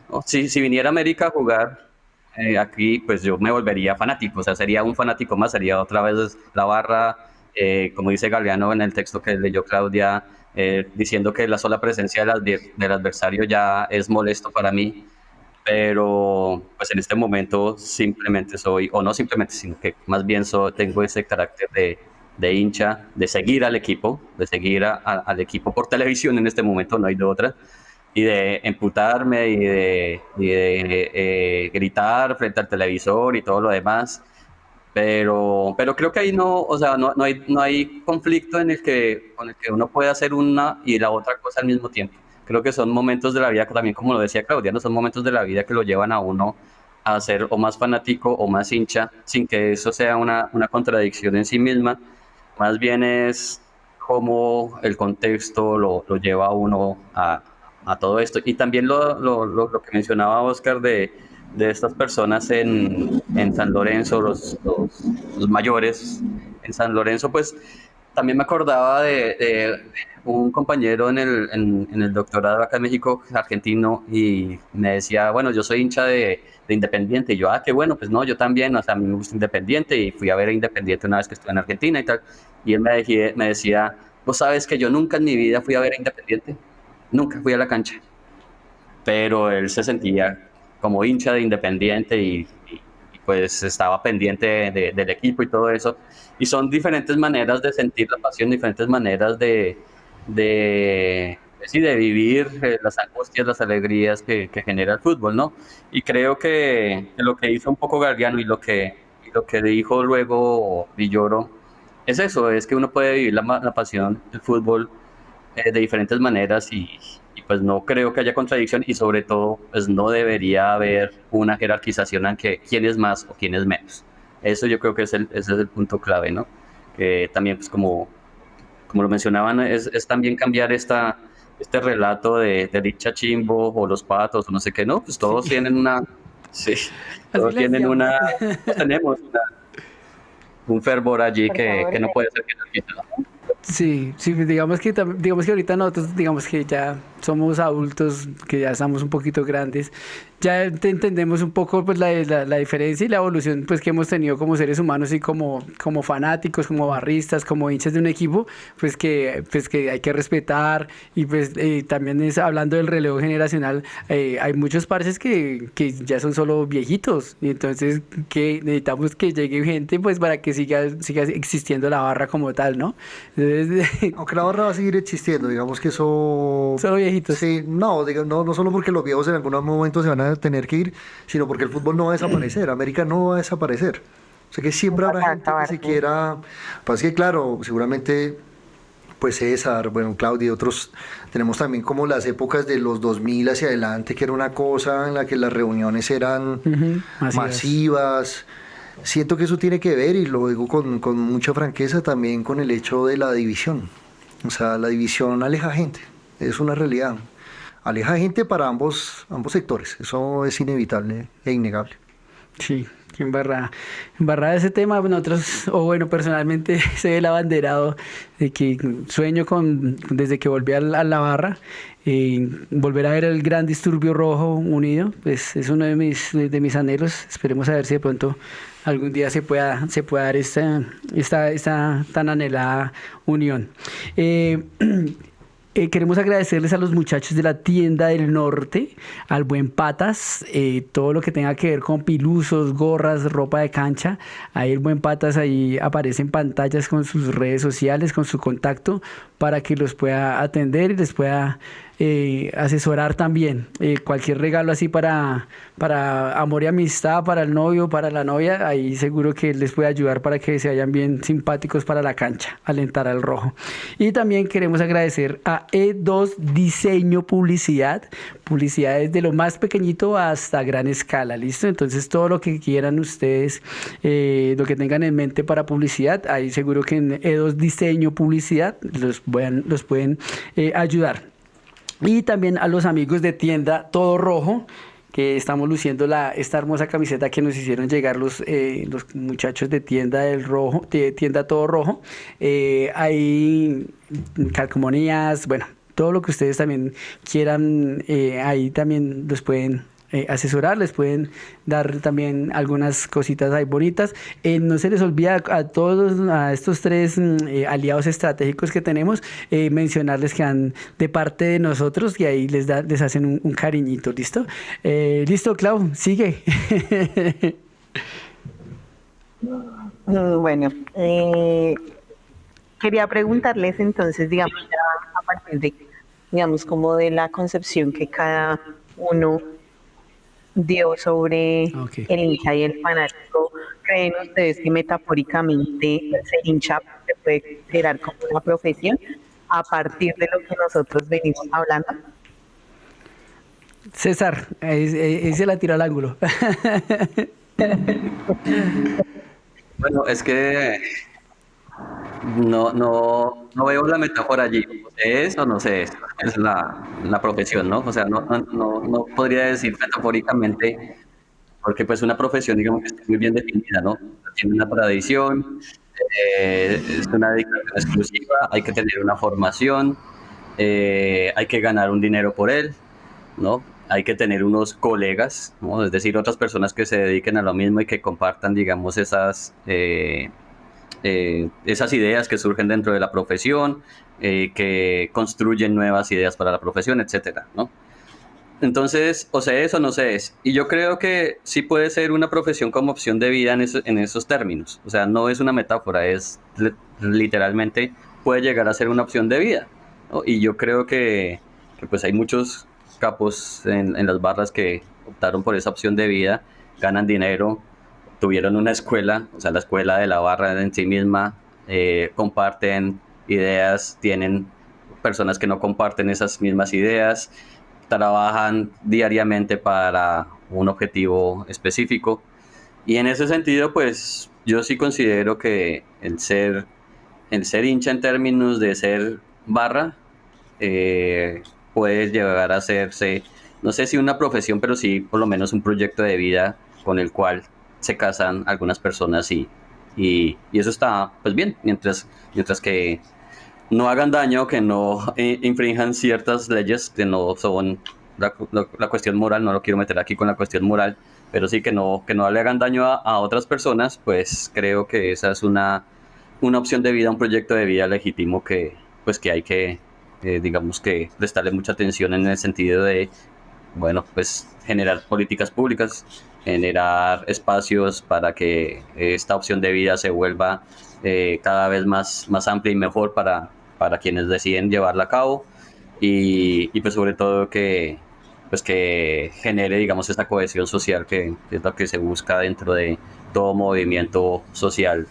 ¿no? Si viniera a América a jugar aquí, pues yo me volvería fanático, o sea, sería un fanático más, sería otra vez la barra, como dice Galeano en el texto que leyó Claudia, diciendo que la sola presencia del adversario ya es molesto para mí, pero pues en este momento simplemente soy, o no simplemente, sino que más bien tengo ese carácter de hincha, de seguir al equipo, de seguir al equipo por televisión en este momento, no hay de otra, y de emputarme y de gritar frente al televisor y todo lo demás. Pero creo que ahí no, o sea, no hay conflicto con el que uno puede hacer una y la otra cosa al mismo tiempo. Creo que son momentos de la vida, también como lo decía Claudia, ¿no? Son momentos de la vida que lo llevan a uno a ser o más fanático o más hincha, sin que eso sea una contradicción en sí misma. Más bien es cómo el contexto lo lleva a uno a todo esto. Y también lo que mencionaba Oscar de estas personas en San Lorenzo, los mayores en San Lorenzo, pues también me acordaba de un compañero en el doctorado acá en México, argentino, y me decía, bueno, yo soy hincha de Independiente, y yo, qué bueno, pues no, yo también, o sea, a mí me gusta Independiente, y fui a ver a Independiente una vez que estuve en Argentina y tal, y él me decía, vos sabes que yo nunca en mi vida fui a ver a Independiente, nunca fui a la cancha, pero él se sentía como hincha de Independiente y pues estaba pendiente del equipo y todo eso. Y son diferentes maneras de sentir la pasión, diferentes maneras sí, de vivir las angustias, las alegrías que genera el fútbol, ¿no? Y creo que lo que hizo un poco Galeano y lo que dijo luego Villoro es eso, es que uno puede vivir la pasión del fútbol de diferentes maneras y pues no creo que haya contradicción y sobre todo pues no debería haber una jerarquización en que quién es más o quién es menos. Eso yo creo que ese es el punto clave, ¿no? Que también pues como lo mencionaban es también cambiar este relato de Richa Chimbo o los patos o no sé qué, ¿no? Pues todos tienen sí, todos tenemos un fervor allí que no puede ser jerarquizado, ¿no? Sí, sí, digamos que ahorita nosotros, digamos que ya somos adultos, que ya estamos un poquito grandes, ya entendemos un poco pues la diferencia y la evolución pues que hemos tenido como seres humanos y como fanáticos, como barristas, como hinchas de un equipo, pues que hay que respetar y pues también hablando del relevo generacional, hay muchos parces que ya son solo viejitos y entonces que necesitamos que llegue gente pues para que siga existiendo la barra como tal, ¿no? Entonces, aunque la barra va a seguir existiendo, digamos que eso... Solo viejitos. Sí, no solo porque los viejos en algún momento se van a tener que ir, sino porque el fútbol no va a desaparecer, América no va a desaparecer. O sea que siempre habrá gente que se quiera... Pues que claro, seguramente pues César, bueno, Claudia y otros, tenemos también como las épocas de los 2000 hacia adelante, que era una cosa en la que las reuniones eran masivas. siento que eso tiene que ver, y lo digo con mucha franqueza, también con el hecho de la división. O sea, la división aleja gente, es una realidad. Aleja gente para ambos sectores, eso es inevitable e innegable. Sí, embarrada ese tema, nosotros, o bueno, personalmente soy el abanderado de que sueño desde que volví a la barra, volver a ver el gran disturbio rojo unido, pues es uno de mis anhelos. Esperemos a ver si de pronto algún día se pueda dar esta tan anhelada unión. Queremos agradecerles a los muchachos de la tienda del norte, al buen Patas, todo lo que tenga que ver con pilusos, gorras, ropa de cancha. Ahí el buen Patas ahí aparece en pantallas con sus redes sociales, con su contacto, para que los pueda atender y les pueda asesorar también. Cualquier regalo así para amor y amistad, para el novio, para la novia, ahí seguro que les puede ayudar para que se vayan bien simpáticos para la cancha, alentar al rojo. Y también queremos agradecer a E2 Diseño Publicidad desde lo más pequeñito hasta gran escala, ¿listo? Entonces todo lo que quieran ustedes, lo que tengan en mente para publicidad, ahí seguro que en E2 Diseño Publicidad los pueden ayudar. Y también a los amigos de tienda Todo Rojo, que estamos luciendo esta hermosa camiseta que nos hicieron llegar los muchachos de tienda tienda Todo Rojo. Hay calcomanías, bueno, todo lo que ustedes también quieran, ahí también los pueden asesorar, les pueden dar también algunas cositas ahí bonitas. No se les olvida a estos tres aliados estratégicos que tenemos, mencionarles que han de parte de nosotros y ahí les hacen un cariñito, ¿listo? Listo, Clau, sigue. Bueno, quería preguntarles entonces, digamos, ya a partir de, digamos, como de la concepción que cada uno dio sobre Okay. el hincha y el fanático, ¿creen ustedes que metafóricamente ser hincha se puede considerar como una profesión a partir de lo que nosotros venimos hablando? César, ahí se la tira al ángulo. Bueno, es que no veo la metáfora allí. ¿Sé eso o no sé eso? Es la profesión, ¿no? O sea, no podría decir metafóricamente, porque pues una profesión, digamos que está muy bien definida, ¿no? Tiene una tradición, es una dedicación exclusiva, hay que tener una formación, hay que ganar un dinero por él, ¿no? Hay que tener unos colegas, ¿no? Es decir, otras personas que se dediquen a lo mismo y que compartan, digamos, esas ideas que surgen dentro de la profesión, que construyen nuevas ideas para la profesión, etcétera, ¿no? Entonces, o sea, eso no sé es. Y yo creo que sí puede ser una profesión como opción de vida en esos términos. O sea, no es una metáfora, literalmente puede llegar a ser una opción de vida, ¿no? Y yo creo que pues hay muchos capos en las barras que optaron por esa opción de vida, ganan dinero, tuvieron una escuela, o sea, la escuela de la barra en sí misma, comparten ideas, tienen personas que no comparten esas mismas ideas, trabajan diariamente para un objetivo específico. Y en ese sentido, pues yo sí considero que el ser hincha en términos de ser barra, puede llegar a hacerse, no sé si una profesión, pero sí por lo menos un proyecto de vida con el cual se casan algunas personas y eso está pues bien, mientras que no hagan daño, que no infrinjan ciertas leyes que no son la cuestión moral, no lo quiero meter aquí con la cuestión moral, pero sí que no le hagan daño a otras personas, pues creo que esa es una opción de vida, un proyecto de vida legítimo que hay que, digamos que prestarle mucha atención en el sentido de, bueno, pues generar políticas públicas, generar espacios para que esta opción de vida se vuelva cada vez más amplia y mejor para quienes deciden llevarla a cabo y pues sobre todo que genere, digamos, esta cohesión social que es lo que se busca dentro de todo movimiento social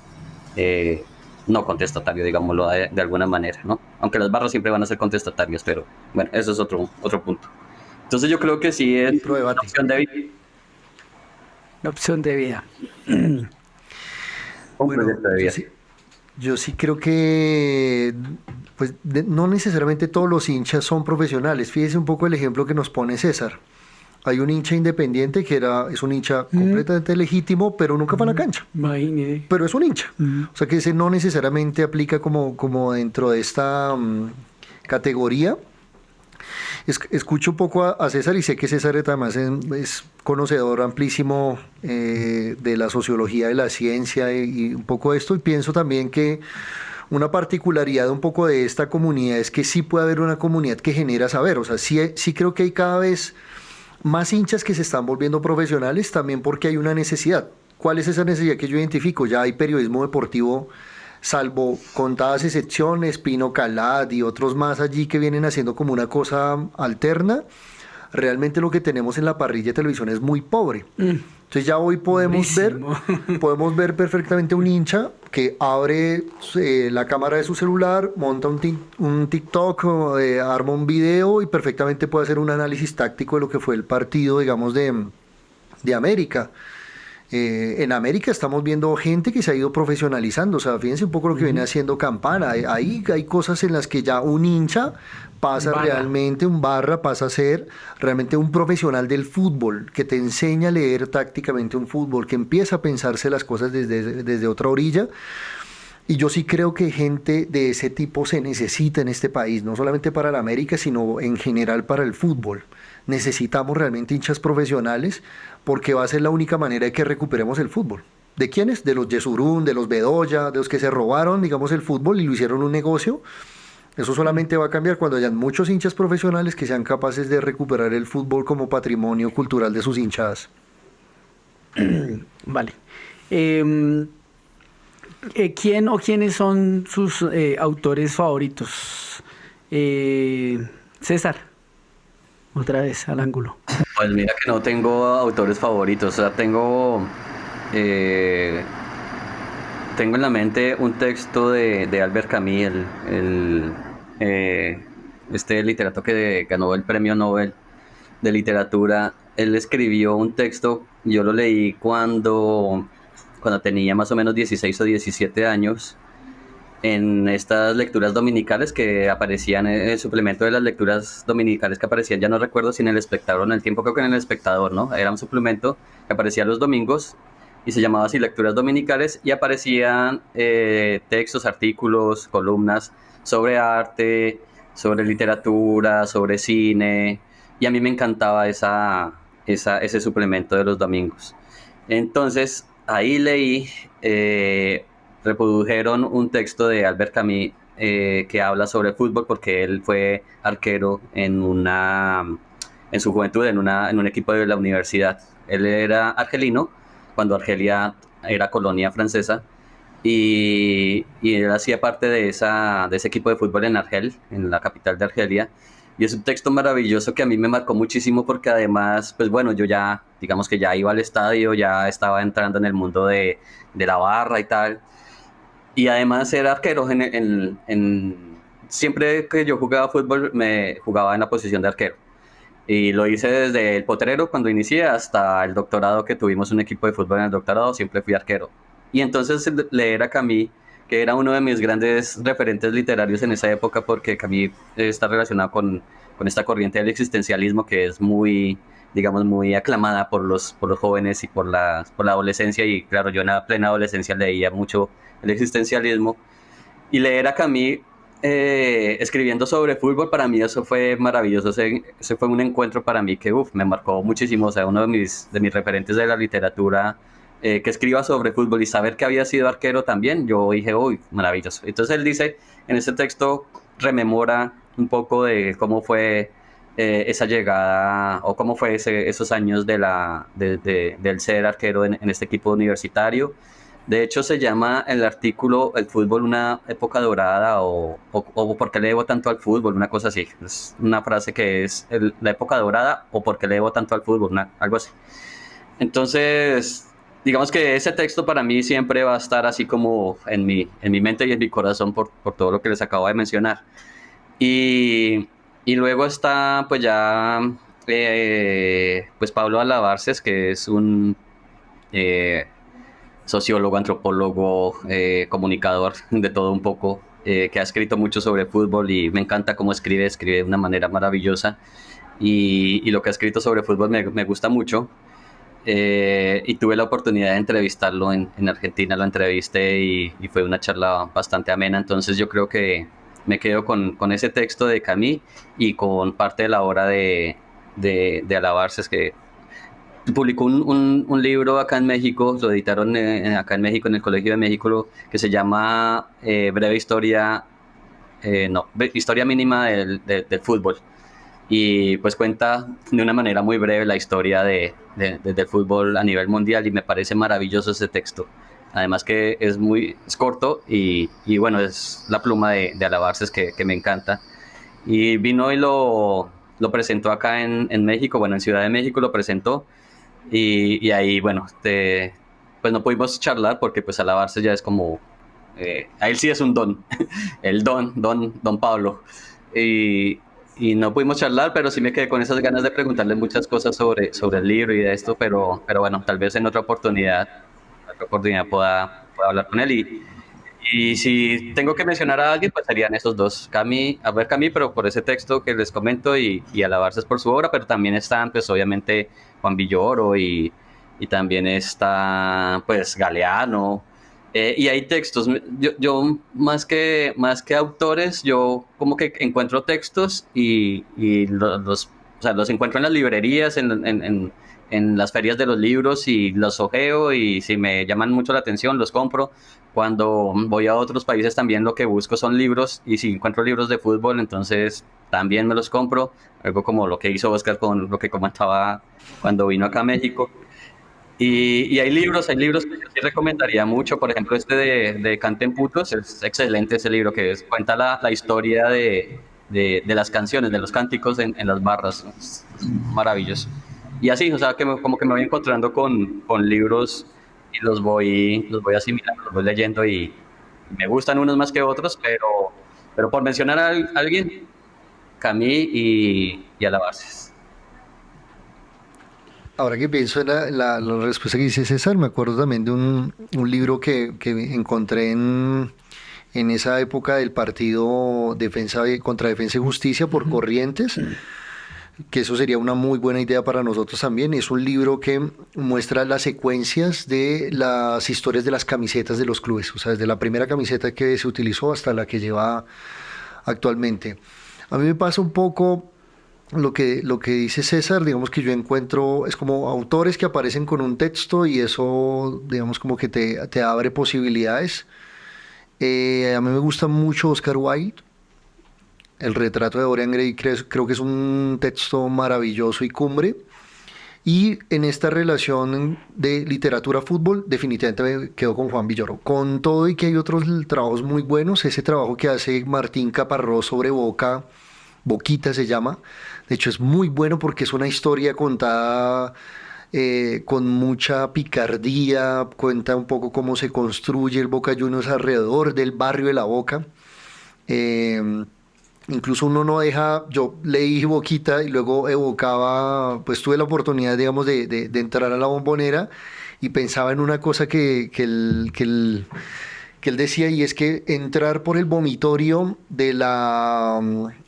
no contestatario, digámoslo de alguna manera, ¿no? Aunque las barras siempre van a ser contestatarias, pero bueno, eso es otro punto. Entonces yo creo que sí es Otro una debate. opción de vida. La opción de vida. un Bueno, proyecto de vida. yo sí creo que pues, no necesariamente todos los hinchas son profesionales. Fíjese un poco el ejemplo que nos pone César. Hay un hincha independiente es un hincha completamente legítimo, pero nunca va a la cancha. Imagínese. Pero es un hincha. O sea que ese no necesariamente aplica como dentro de esta categoría. Escucho un poco a César y sé que César además es conocedor amplísimo de la sociología de la ciencia y un poco de esto, y pienso también que una particularidad un poco de esta comunidad es que sí puede haber una comunidad que genera saber, o sea, sí creo que hay cada vez más hinchas que se están volviendo profesionales también porque hay una necesidad. ¿Cuál es esa necesidad que yo identifico? Ya hay periodismo deportivo, salvo contadas excepciones, Pino Calad y otros más allí que vienen haciendo como una cosa alterna. Realmente lo que tenemos en la parrilla de televisión es muy pobre. Entonces ya hoy Buenísimo. podemos ver perfectamente un hincha que abre la cámara de su celular, monta un TikTok, arma un video y perfectamente puede hacer un análisis táctico de lo que fue el partido, digamos, de América. En América estamos viendo gente que se ha ido profesionalizando, o sea, fíjense un poco lo que viene haciendo Campana, hay cosas en las que ya un hincha pasa Barra. realmente, un barra pasa a ser realmente un profesional del fútbol, que te enseña a leer tácticamente un fútbol, que empieza a pensarse las cosas desde otra orilla. Y yo sí creo que gente de ese tipo se necesita en este país, no solamente para la América, sino en general para el fútbol. Necesitamos realmente hinchas profesionales porque va a ser la única manera de que recuperemos el fútbol. ¿De quiénes? De los Yesurún, de los Bedoya, de los que se robaron, digamos, el fútbol y lo hicieron un negocio. Eso solamente va a cambiar cuando hayan muchos hinchas profesionales que sean capaces de recuperar el fútbol como patrimonio cultural de sus hinchadas. Vale. ¿Quién o quiénes son sus autores favoritos? César, otra vez al ángulo. Pues mira que no tengo autores favoritos, o sea, eh, tengo en la mente un texto de Albert Camus, este literato que ganó el premio Nobel de literatura. Él escribió un texto, yo lo leí cuando tenía más o menos 16 o 17 años, en estas lecturas dominicales que aparecían en el suplemento de las lecturas dominicales que aparecían, ya no recuerdo si en El Espectador o en El Tiempo, creo que en El Espectador, ¿no? Era un suplemento que aparecía los domingos y se llamaba así Lecturas Dominicales, y aparecían textos, artículos, columnas sobre arte, sobre literatura, sobre cine, y a mí me encantaba ese suplemento de los domingos. Entonces, ahí leí, reprodujeron un texto de Albert Camus que habla sobre fútbol porque él fue arquero en su juventud en un equipo de la universidad. Él era argelino cuando Argelia era colonia francesa, y él hacía parte de ese equipo de fútbol en Argel, en la capital de Argelia. Y es un texto maravilloso que a mí me marcó muchísimo porque además, pues bueno, yo ya, digamos que ya iba al estadio, ya estaba entrando en el mundo de la barra y tal. Y además era arquero. Siempre que yo jugaba fútbol, me jugaba en la posición de arquero. Y lo hice desde el potrero cuando inicié hasta el doctorado, que tuvimos un equipo de fútbol en el doctorado, siempre fui arquero. Y entonces leer a Camus, que era uno de mis grandes referentes literarios en esa época, porque Camus está relacionado con esta corriente del existencialismo que es muy, digamos, muy aclamada por los jóvenes y por la adolescencia. Y claro, yo en la plena adolescencia leía mucho el existencialismo. Y leer a Camus escribiendo sobre fútbol, para mí eso fue maravilloso. Ese fue un encuentro para mí que me marcó muchísimo. O sea, uno de mis referentes de la literatura, que escriba sobre fútbol y saber que había sido arquero también, yo dije, uy, maravilloso. Entonces él dice, en ese texto rememora un poco de cómo fue esa llegada, o cómo fue esos años del ser arquero en este equipo universitario. De hecho, se llama el artículo El fútbol una época dorada, o ¿por qué le debo tanto al fútbol? Una cosa así. Es una frase que es la época dorada o ¿por qué le debo tanto al fútbol? Algo así. Entonces, digamos que ese texto para mí siempre va a estar así como en mi mente y en mi corazón por todo lo que les acabo de mencionar. Y luego está pues ya pues Pablo Alabarces, que es eh, sociólogo, antropólogo, comunicador, de todo un poco, que ha escrito mucho sobre fútbol y me encanta cómo escribe de una manera maravillosa y lo que ha escrito sobre fútbol me gusta mucho. Y tuve la oportunidad de entrevistarlo en Argentina, lo entrevisté y fue una charla bastante amena, entonces yo creo que me quedo con ese texto de Camus y con parte de la obra de Alabarces, que publicó un libro acá en México, lo editaron acá en México, en el Colegio de México, que se llama Breve Historia, Historia Mínima del Fútbol. Y pues cuenta de una manera muy breve la historia del fútbol a nivel mundial y me parece maravilloso ese texto. Además que es corto y bueno, es la pluma de Alabarces que me encanta. Y vino y lo presentó acá en México, bueno, en Ciudad de México lo presentó y ahí, bueno, pues no pudimos charlar porque pues Alabarces ya es como, a él sí es un don, el don Pablo. Y no pudimos charlar, pero sí me quedé con esas ganas de preguntarle muchas cosas sobre el libro y de esto, pero bueno, tal vez en otra oportunidad pueda hablar con él. Y si tengo que mencionar a alguien, pues serían esos dos, Albert Camus, pero por ese texto que les comento y Alabarces por su obra, pero también están, pues obviamente, Juan Villoro y también está, pues, Galeano. Y hay textos, yo más que autores, yo como que encuentro textos y o sea, los encuentro en las librerías, en las ferias de los libros y los ojeo y si me llaman mucho la atención los compro. Cuando voy a otros países también lo que busco son libros y si encuentro libros de fútbol entonces también me los compro, algo como lo que hizo Oscar con lo que comentaba cuando vino acá a México. Y hay libros que yo sí recomendaría mucho, por ejemplo este de Canten Putos, es excelente ese libro cuenta la historia de las canciones, de los cánticos en las barras, es maravilloso. Y así, o sea, como que me voy encontrando con libros y los voy asimilando, los voy leyendo y me gustan unos más que otros, pero por mencionar a alguien, Camus y Alabarces. Ahora que pienso en la respuesta que dice César, me acuerdo también de un libro que encontré en esa época del partido contra Defensa y Justicia por Corrientes, que eso sería una muy buena idea para nosotros también. Es un libro que muestra las secuencias de las historias de las camisetas de los clubes, o sea, desde la primera camiseta que se utilizó hasta la que lleva actualmente. A mí me pasa un poco lo que dice César, digamos que yo encuentro, es como autores que aparecen con un texto y eso, digamos, como que te abre posibilidades. A mí me gusta mucho Oscar Wilde, el retrato de Dorian Gray, creo que es un texto maravilloso y cumbre. Y en esta relación de literatura-fútbol, definitivamente me quedo con Juan Villoro. Con todo y que hay otros trabajos muy buenos, ese trabajo que hace Martín Caparrós sobre Boquita se llama. De hecho es muy bueno porque es una historia contada con mucha picardía, cuenta un poco cómo se construye el Boca Juniors alrededor del barrio de La Boca. Eh, Incluso uno no deja, yo leí Boquita y luego evocaba, pues tuve la oportunidad, digamos, de entrar a la Bombonera y pensaba en una cosa que él decía y es que entrar por el vomitorio de la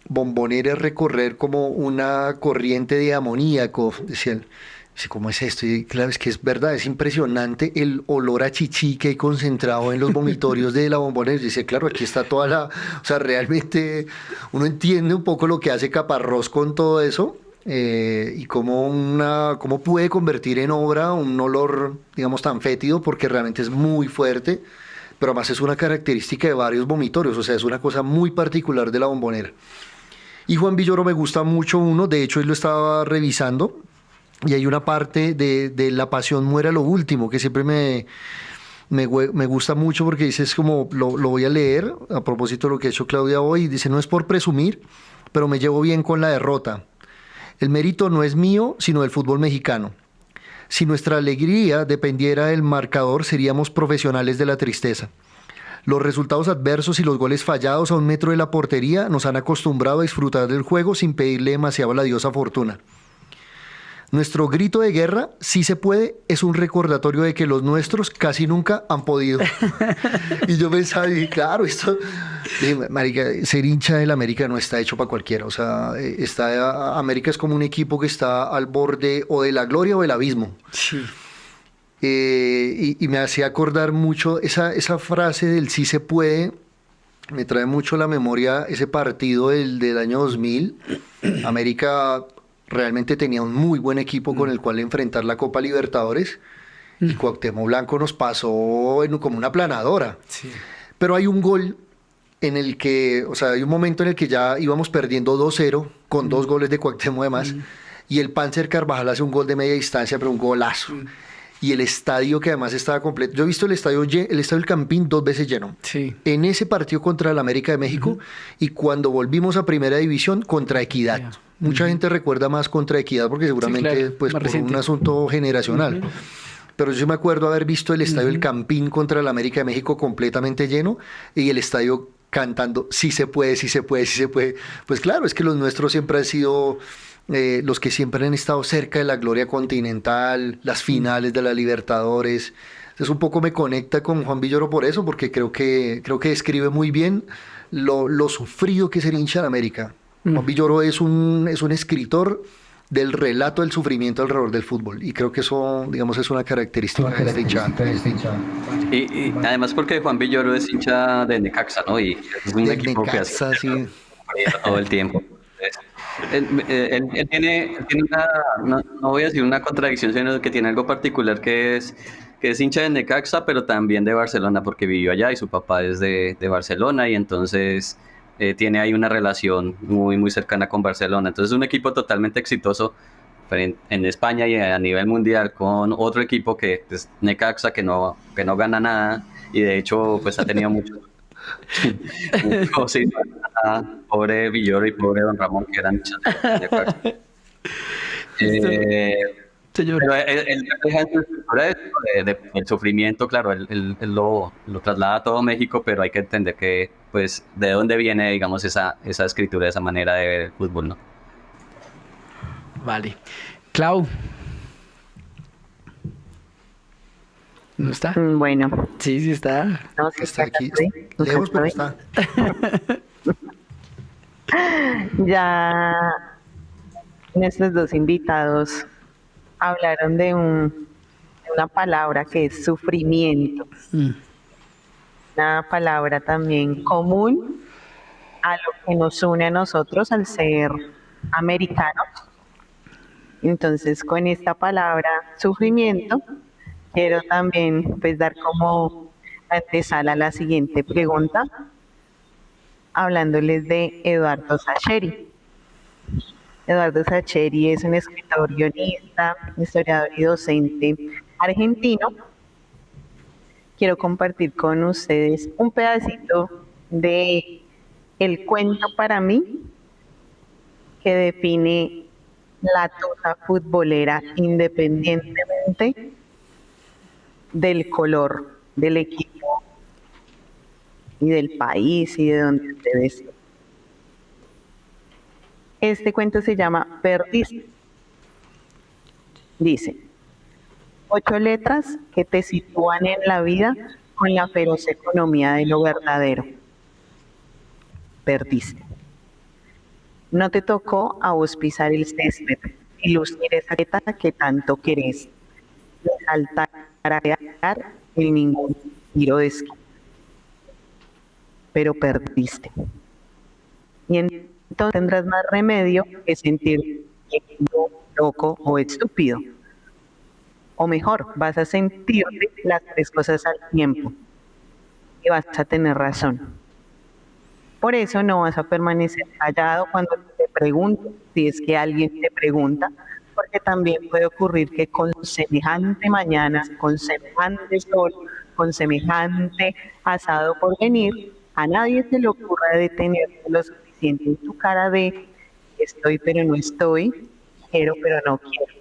Bombonera es recorrer como una corriente de amoníaco, decía él. Dice, ¿cómo es esto? Y claro, es que es verdad, es impresionante el olor a chichi que hay concentrado en los vomitorios de la Bombonera. Dice, claro, aquí está toda la... O sea, realmente uno entiende un poco lo que hace Caparrós con todo eso y cómo puede convertir en obra un olor, digamos, tan fétido, porque realmente es muy fuerte, pero además es una característica de varios vomitorios, o sea, es una cosa muy particular de la Bombonera. Y Juan Villoro me gusta mucho uno, de hecho, él lo estaba revisando. Y hay una parte de La Pasión muere a lo último, que siempre me gusta mucho porque dice, es como, lo voy a leer a propósito de lo que ha hecho Claudia hoy, dice, no es por presumir, pero me llevo bien con la derrota. El mérito no es mío, sino del fútbol mexicano. Si nuestra alegría dependiera del marcador, seríamos profesionales de la tristeza. Los resultados adversos y los goles fallados a 1 metro de la portería nos han acostumbrado a disfrutar del juego sin pedirle demasiado a la diosa fortuna. Nuestro grito de guerra, sí se puede, es un recordatorio de que los nuestros casi nunca han podido. Y yo pensaba, y claro, esto, marica, ser hincha del América no está hecho para cualquiera. O sea, América es como un equipo que está al borde o de la gloria o del abismo. Sí. Y me hacía acordar mucho esa frase del sí se puede. Me trae mucho a la memoria ese partido del año 2000. América realmente tenía un muy buen equipo con el cual enfrentar la Copa Libertadores y Cuauhtémoc Blanco nos pasó como una planadora. Sí. Pero hay un gol en el que, o sea, hay un momento en el que ya íbamos perdiendo 2-0 con 2 goles de Cuauhtémoc además y el Panzer Carvajal hace un gol de media distancia, pero un golazo. Y el estadio que además estaba completo. Yo he visto el estadio del Campín 2 veces lleno. Sí. En ese partido contra el América de México y cuando volvimos a Primera División contra Equidad. Yeah. Mucha gente recuerda más contra Equidad porque seguramente Sí, claro, pues más por reciente. un asunto generacional. Pero yo sí me acuerdo haber visto el estadio del Campín contra el América de México completamente lleno y el estadio cantando sí se puede, sí se puede, sí se puede. Pues claro, es que los nuestros siempre han sido los que siempre han estado cerca de la gloria continental, las finales de la Libertadores. Entonces un poco me conecta con Juan Villoro por eso, porque creo que describe muy bien lo sufrido que es el hincha de América. Juan Villoro es un escritor del relato del sufrimiento alrededor del fútbol y creo que eso, digamos, es una característica de este hincha. Y además porque Juan Villoro es hincha de Necaxa, ¿no? Y es un Del equipo que hace Necaxa, sí. todo el tiempo. Entonces, él tiene no voy a decir una contradicción, sino que tiene algo particular que es hincha de Necaxa, pero también de Barcelona, porque vivió allá y su papá es de Barcelona y entonces tiene ahí una relación muy, muy cercana con Barcelona. Entonces es un equipo totalmente exitoso en España y a nivel mundial con otro equipo que es Necaxa, que no gana nada y de hecho pues ha tenido mucho sí, pobre Villoro y pobre Don Ramón que eran hinchas de Necaxa. Señor. Pero él refleja en su escritura eso del sufrimiento, claro, él lo traslada a todo México, pero hay que entender que, pues, de dónde viene, digamos, esa escritura, esa manera de ver el fútbol, ¿no? Vale. Clau. ¿No está? Bueno, Sí, sí está. no sé si Está aquí. estoy. Lejos, pero Estoy. está. Ya nuestros dos invitados hablaron de una palabra que es sufrimiento, una palabra también común a lo que nos une a nosotros al ser americanos. Entonces, con esta palabra sufrimiento, quiero también pues dar como antesala a la siguiente pregunta, hablándoles de Eduardo Sacheri. Eduardo Sacheri es un escritor, guionista, historiador y docente argentino. Quiero compartir con ustedes un pedacito de el cuento para mí que define la tusa futbolera independientemente del color del equipo y del país y de donde ustedes. Este cuento se llama Perdiste. Dice, 8 letras que te sitúan en la vida con la feroz economía de lo verdadero. Perdiste. No te tocó a vos pisar el césped y lucir esa dieta que tanto querés, ni saltar a crear en ningún tiro de esquina. Pero perdiste. Y entonces tendrás más remedio que sentir loco o estúpido. O mejor, vas a sentirte las 3 cosas al tiempo y vas a tener razón. Por eso no vas a permanecer callado cuando te pregunten, si es que alguien te pregunta, porque también puede ocurrir que con semejante mañana, con semejante sol, con semejante asado por venir, a nadie se le ocurra detenerte lo suficiente en tu cara de estoy pero no estoy, quiero pero no quiero.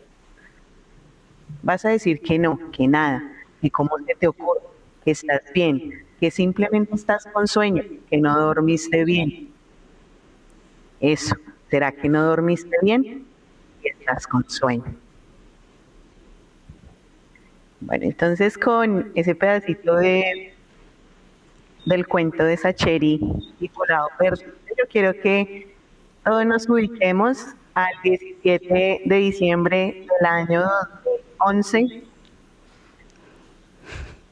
Vas a decir que no, que nada, que cómo se te ocurre, que estás bien, que simplemente estás con sueño, que no dormiste bien. Eso, ¿será que no dormiste bien? Y estás con sueño. Bueno, entonces con ese pedacito del cuento de Sacheri titulado Verde, yo quiero que todos nos ubiquemos al 17 de diciembre del año 2011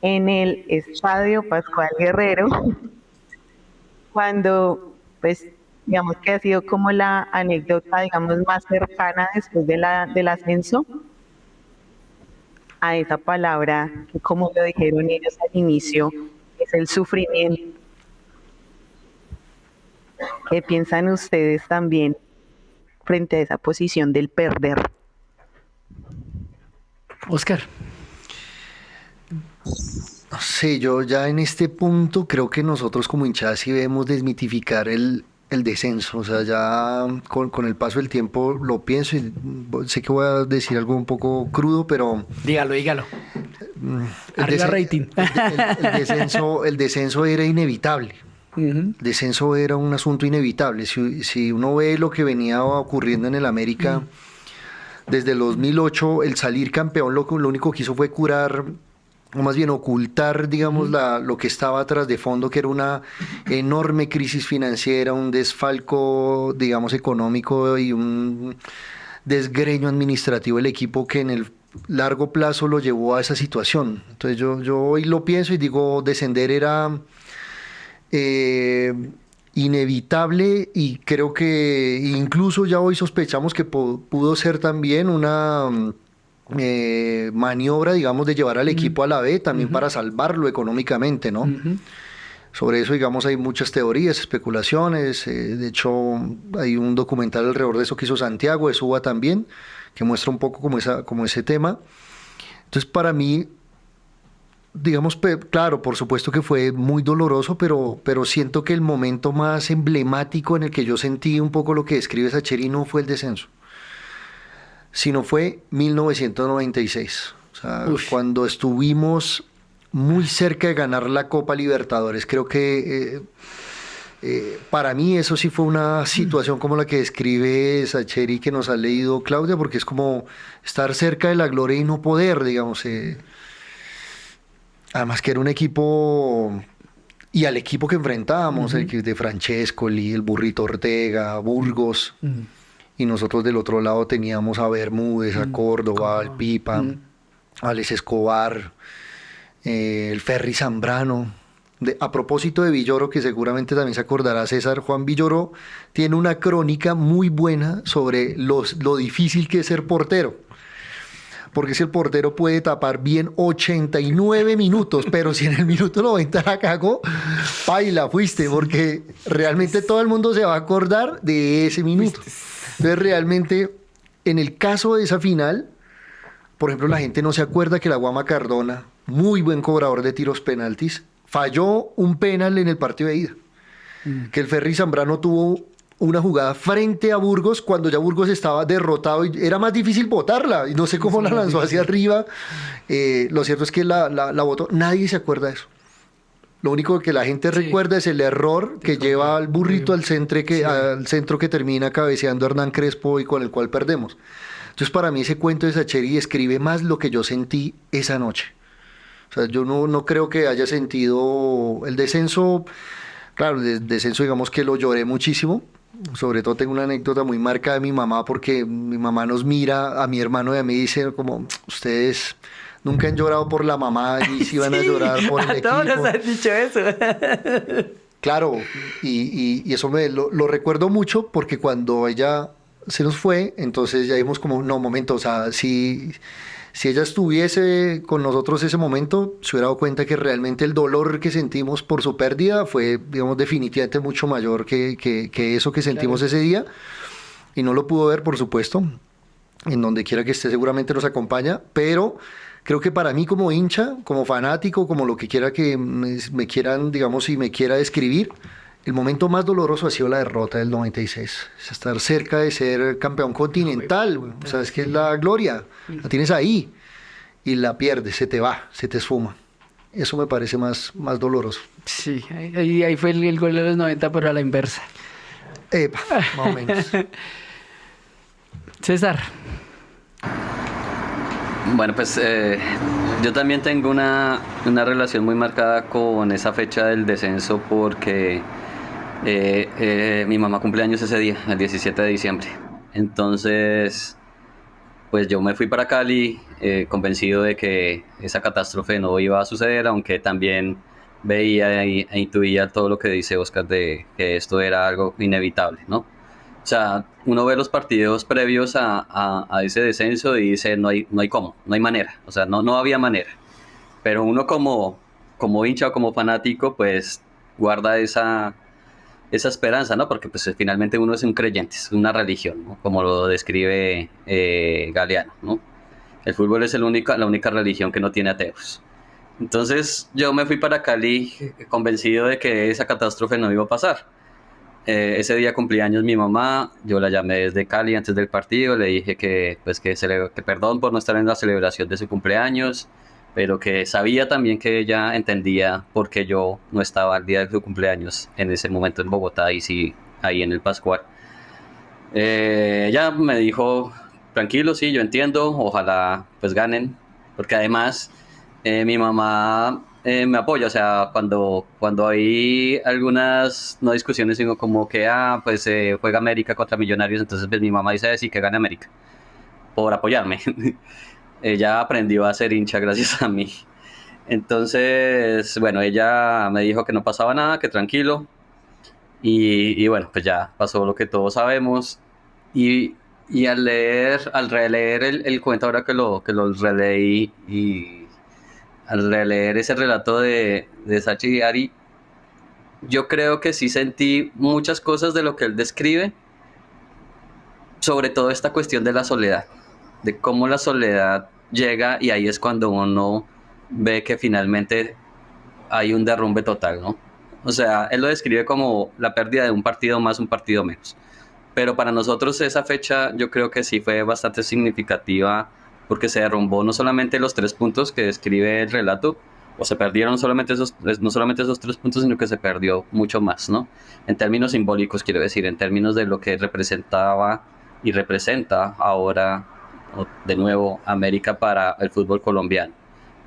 en el Estadio Pascual Guerrero, cuando, pues, digamos que ha sido como la anécdota, digamos, más cercana después del ascenso a esa palabra que, como lo dijeron ellos al inicio, es el sufrimiento. ¿Qué piensan ustedes también frente a esa posición del perder? Oscar. No sé, yo ya en este punto creo que nosotros como hinchada sí debemos desmitificar el descenso. O sea, ya con el paso del tiempo lo pienso y sé que voy a decir algo un poco crudo, pero Dígalo. el, Rating. el descenso era inevitable. El descenso era un asunto inevitable. Si uno ve lo que venía ocurriendo en el América desde el 2008, el salir campeón lo único que hizo fue curar, o más bien ocultar, digamos, lo que estaba atrás de fondo, que era una enorme crisis financiera, un desfalco, digamos, económico y un desgreño administrativo del equipo que en el largo plazo lo llevó a esa situación. Entonces yo hoy lo pienso y digo, descender era inevitable, y creo que incluso ya hoy sospechamos que pudo ser también una maniobra, digamos, de llevar al equipo a la B también para salvarlo económicamente, ¿no? Sobre eso, digamos, hay muchas teorías, especulaciones. De hecho, hay un documental alrededor de eso que hizo Santiago, de Suba también, que muestra un poco como ese tema. Entonces, para mí, digamos, claro, por supuesto que fue muy doloroso, pero siento que el momento más emblemático en el que yo sentí un poco lo que describe Sacheri no fue el descenso, sino fue 1996. O sea, cuando estuvimos muy cerca de ganar la Copa Libertadores. Creo que para mí eso sí fue una situación como la que describe Sacheri, que nos ha leído Claudia, porque es como estar cerca de la gloria y no poder, digamos. Además que era un equipo, y al equipo que enfrentábamos, el equipo de Francescoli, el Burrito Ortega, Burgos, y nosotros del otro lado teníamos a Bermúdez, a Córdoba, al Pipa, a Alex Escobar, el Ferry Zambrano. A propósito de Villoro, que seguramente también se acordará César, Juan Villoro tiene una crónica muy buena sobre lo difícil que es ser portero. Porque si el portero puede tapar bien 89 minutos, pero si en el minuto 90 la cagó, paila, fuiste, porque realmente todo el mundo se va a acordar de ese minuto. Entonces realmente, en el caso de esa final, por ejemplo, la gente no se acuerda que la Guama Cardona, muy buen cobrador de tiros penaltis, falló un penal en el partido de ida. Que el Ferry Zambrano tuvo una jugada frente a Burgos cuando ya Burgos estaba derrotado y era más difícil botarla, y no sé cómo la lanzó hacia arriba. Lo cierto es que la botó. Nadie se acuerda de eso. Lo único que la gente recuerda es el error que lleva al Burrito al centro que termina cabeceando Hernán Crespo y con el cual perdemos. Entonces, para mí ese cuento de Sacheri describe más lo que yo sentí esa noche. O sea, yo no creo que haya sentido el descenso. Claro, el descenso, digamos que lo lloré muchísimo. Sobre todo tengo una anécdota muy marcada de mi mamá, porque mi mamá nos mira a mi hermano y a mí y dice como, ustedes nunca han llorado por la mamá y si van a llorar por el equipo. A todos nos han dicho eso. Claro, y eso lo recuerdo mucho, porque cuando ella se nos fue, entonces ya vimos como, no, momento, o sea, si ella estuviese con nosotros ese momento, se hubiera dado cuenta que realmente el dolor que sentimos por su pérdida fue, digamos, definitivamente mucho mayor que eso que sentimos ese día. Y no lo pudo ver, por supuesto, en donde quiera que esté seguramente nos acompaña, pero creo que para mí como hincha, como fanático, como lo que quiera que me quieran, digamos, si me quiera describir, el momento más doloroso ha sido la derrota del 96. Es estar cerca de ser campeón continental. O sea, es que es la gloria. La tienes ahí y la pierdes, se te va, se te esfuma. Eso me parece más doloroso. Sí, ahí fue el gol de los 90, pero a la inversa. Epa, más o menos. César. Bueno, pues yo también tengo una relación muy marcada con esa fecha del descenso porque mi mamá cumple años ese día, el 17 de diciembre. Entonces, pues yo me fui para Cali convencido de que esa catástrofe no iba a suceder, aunque también veía e intuía todo lo que dice Oscar de que esto era algo inevitable, ¿no? O sea, uno ve los partidos previos a ese descenso y dice, no hay cómo, no hay manera, o sea, no había manera. Pero uno como hincha o como fanático, pues guarda esa esperanza, ¿no? Porque pues finalmente uno es un creyente, es una religión, ¿no? Como lo describe Galeano, ¿no? El fútbol es la única religión que no tiene ateos. Entonces yo me fui para Cali convencido de que esa catástrofe no iba a pasar. Ese día cumplía años mi mamá, yo la llamé desde Cali antes del partido, le dije que, pues, que perdón por no estar en la celebración de su cumpleaños, pero que sabía también que ella entendía por qué yo no estaba al día de su cumpleaños en ese momento en Bogotá y sí ahí en el Pascual. Ella me dijo, tranquilo, sí, yo entiendo, ojalá pues ganen, porque además mi mamá me apoya, o sea, cuando hay algunas, no discusiones, sino como que, pues juega América contra Millonarios, entonces pues mi mamá dice, sí, que gane América, por apoyarme. Ella aprendió a ser hincha gracias a mí. Entonces, bueno, ella me dijo que no pasaba nada, que tranquilo, y bueno, pues ya pasó lo que todos sabemos. Y, y al releer el cuento, ahora que lo releí, y al releer ese relato de Sachi Ari, yo creo que sí sentí muchas cosas de lo que él describe, sobre todo esta cuestión de la soledad, de cómo la soledad llega y ahí es cuando uno ve que finalmente hay un derrumbe total, ¿no? O sea, él lo describe como la pérdida de un partido más, un partido menos. Pero para nosotros esa fecha yo creo que sí fue bastante significativa porque se derrumbó no solamente los 3 puntos que describe el relato, o se perdieron solamente no solamente esos 3 puntos, sino que se perdió mucho más, ¿no? En términos simbólicos, quiero decir, en términos de lo que representaba y representa ahora, de nuevo, América para el fútbol colombiano,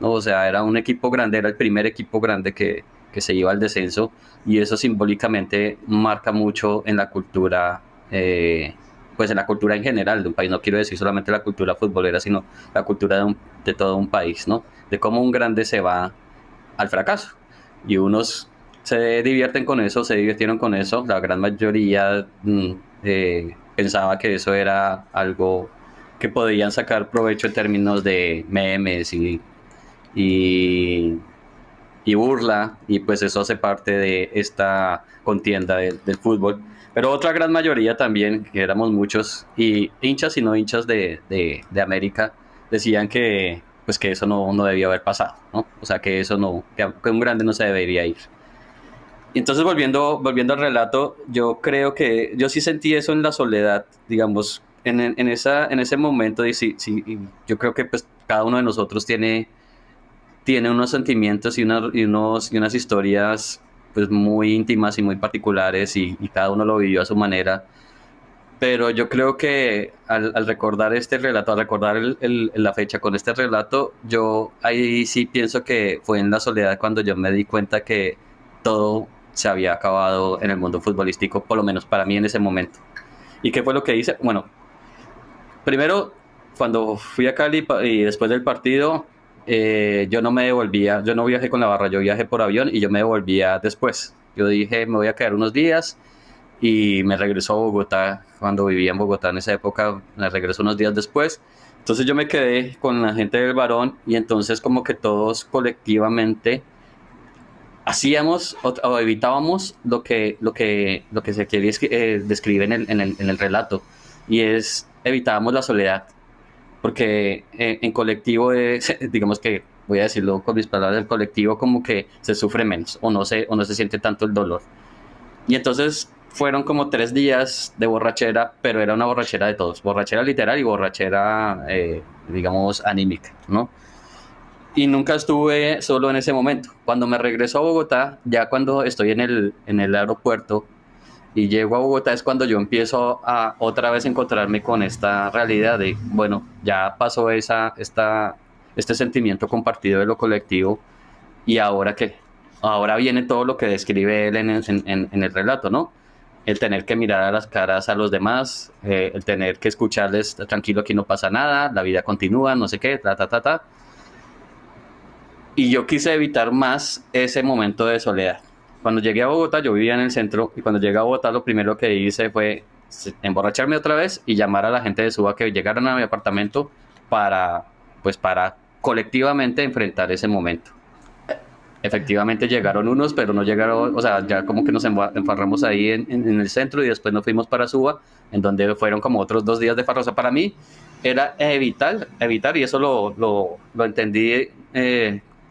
¿no? O sea, era un equipo grande, era el primer equipo grande que se iba al descenso y eso simbólicamente marca mucho en la cultura pues en la cultura en general de un país, no quiero decir solamente la cultura futbolera, sino la cultura de todo un país, ¿no? De cómo un grande se va al fracaso. Y unos se divierten con eso, se divirtieron con eso, la gran mayoría pensaba que eso era algo que podían sacar provecho en términos de memes y, y burla, y pues eso hace parte de esta contienda del fútbol. Pero otra gran mayoría también, que éramos muchos, y hinchas y no hinchas de América, decían que pues que eso no debía haber pasado, ¿no? O sea, que eso no, que un grande no se debería ir. Y entonces volviendo al relato, yo creo que yo sí sentí eso en la soledad, digamos, en ese momento, y sí, sí, y yo creo que pues cada uno de nosotros tiene unos sentimientos y unas historias pues muy íntimas y muy particulares y cada uno lo vivió a su manera. Pero yo creo que al recordar este relato, al recordar la fecha con este relato, yo ahí sí pienso que fue en la soledad cuando yo me di cuenta que todo se había acabado en el mundo futbolístico, por lo menos para mí en ese momento. ¿Y qué fue lo que hice? Bueno, primero, cuando fui a Cali y después del partido, yo no me devolvía, yo no viajé con la barra, yo viajé por avión y yo me devolvía después. Yo dije, me voy a quedar unos días y me regresó a Bogotá, cuando vivía en Bogotá en esa época, me regresó unos días después. Entonces yo me quedé con la gente del Barón y entonces como que todos colectivamente hacíamos o evitábamos lo que se quiere describir en el relato, y es evitábamos la soledad, porque en colectivo digamos que, voy a decirlo con mis palabras, el colectivo como que se sufre menos o no se siente tanto el dolor. Y entonces fueron como 3 días de borrachera, pero era una borrachera de todos, borrachera literal y borrachera, digamos, anímica, ¿no? Y nunca estuve solo en ese momento. Cuando me regreso a Bogotá, ya cuando estoy en el aeropuerto y llego a Bogotá es cuando yo empiezo a otra vez encontrarme con esta realidad de, bueno, ya pasó este sentimiento compartido de lo colectivo, y ahora qué, ahora viene todo lo que describe él en el relato, ¿no? El tener que mirar a las caras a los demás, el tener que escucharles, tranquilo, aquí no pasa nada, la vida continúa, no sé qué, ta, ta, ta, ta. Y yo quise evitar más ese momento de soledad. Cuando llegué a Bogotá, yo vivía en el centro, y cuando llegué a Bogotá lo primero que hice fue emborracharme otra vez y llamar a la gente de Suba que llegaran a mi apartamento para, pues para colectivamente enfrentar ese momento. Efectivamente llegaron unos, pero no llegaron, o sea, ya como que nos enfarramos ahí en el centro, y después nos fuimos para Suba, en donde fueron como otros 2 días de farra. O sea, para mí era evitar, y eso lo entendí,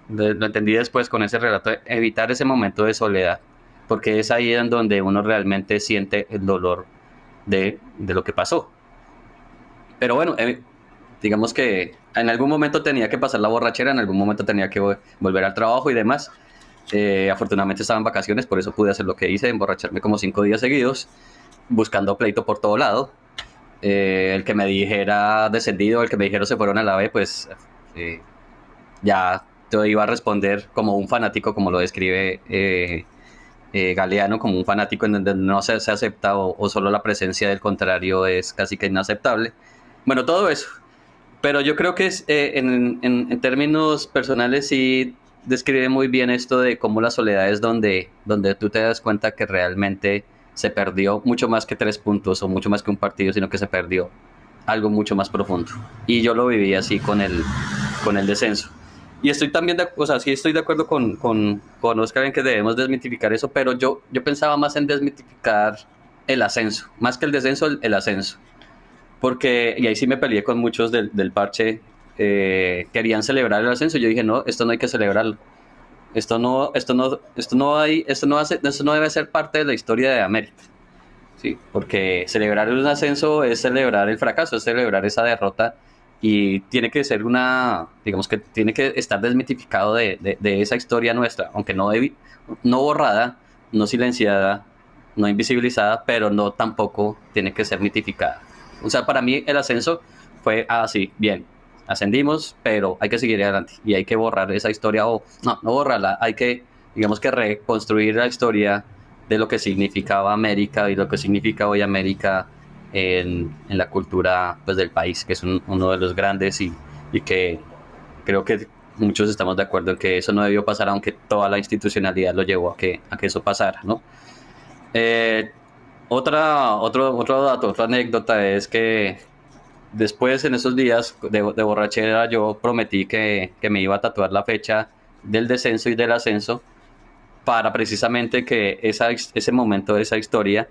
lo entendí después con ese relato, evitar ese momento de soledad, porque es ahí en donde uno realmente siente el dolor de lo que pasó. Pero bueno, digamos que en algún momento tenía que pasar la borrachera, en algún momento tenía que volver al trabajo y demás. Afortunadamente estaba en vacaciones, por eso pude hacer lo que hice, emborracharme como 5 días seguidos, buscando pleito por todo lado. El que me dijera descendido, el que me dijera se fueron a la B, pues ya te iba a responder como un fanático, como lo describe Galeano, como un fanático en donde no se acepta, o solo la presencia del contrario es casi que inaceptable. Bueno, todo eso. Pero yo creo que en términos personales sí describe muy bien esto de cómo la soledad es donde tú te das cuenta que realmente se perdió mucho más que 3 puntos o mucho más que un partido, sino que se perdió algo mucho más profundo. Y yo lo viví así con el descenso. Y estoy también, o sea, sí estoy de acuerdo con Oscar en que debemos desmitificar eso, pero yo pensaba más en desmitificar el ascenso, más que el descenso, el ascenso. Porque, y ahí sí me peleé con muchos del parche, querían celebrar el ascenso. Yo dije, no, esto no hay que celebrarlo. Esto no debe ser parte de la historia de América. ¿Sí? Porque celebrar un ascenso es celebrar el fracaso, es celebrar esa derrota, y tiene que ser digamos que tiene que estar desmitificado de esa historia nuestra, aunque no borrada, no silenciada, no invisibilizada, pero no tampoco tiene que ser mitificada. O sea, para mí el ascenso fue así, bien, ascendimos, pero hay que seguir adelante y hay que borrar esa historia, o no borrarla, hay que, digamos que reconstruir la historia de lo que significaba América y lo que significa hoy América en la cultura, pues, del país, que es uno de los grandes, y que creo que muchos estamos de acuerdo en que eso no debió pasar, aunque toda la institucionalidad lo llevó a que eso pasara, ¿no? Otro dato, otra anécdota es que después, en esos días de borrachera, yo prometí que me iba a tatuar la fecha del descenso y del ascenso, para precisamente que ese momento de esa historia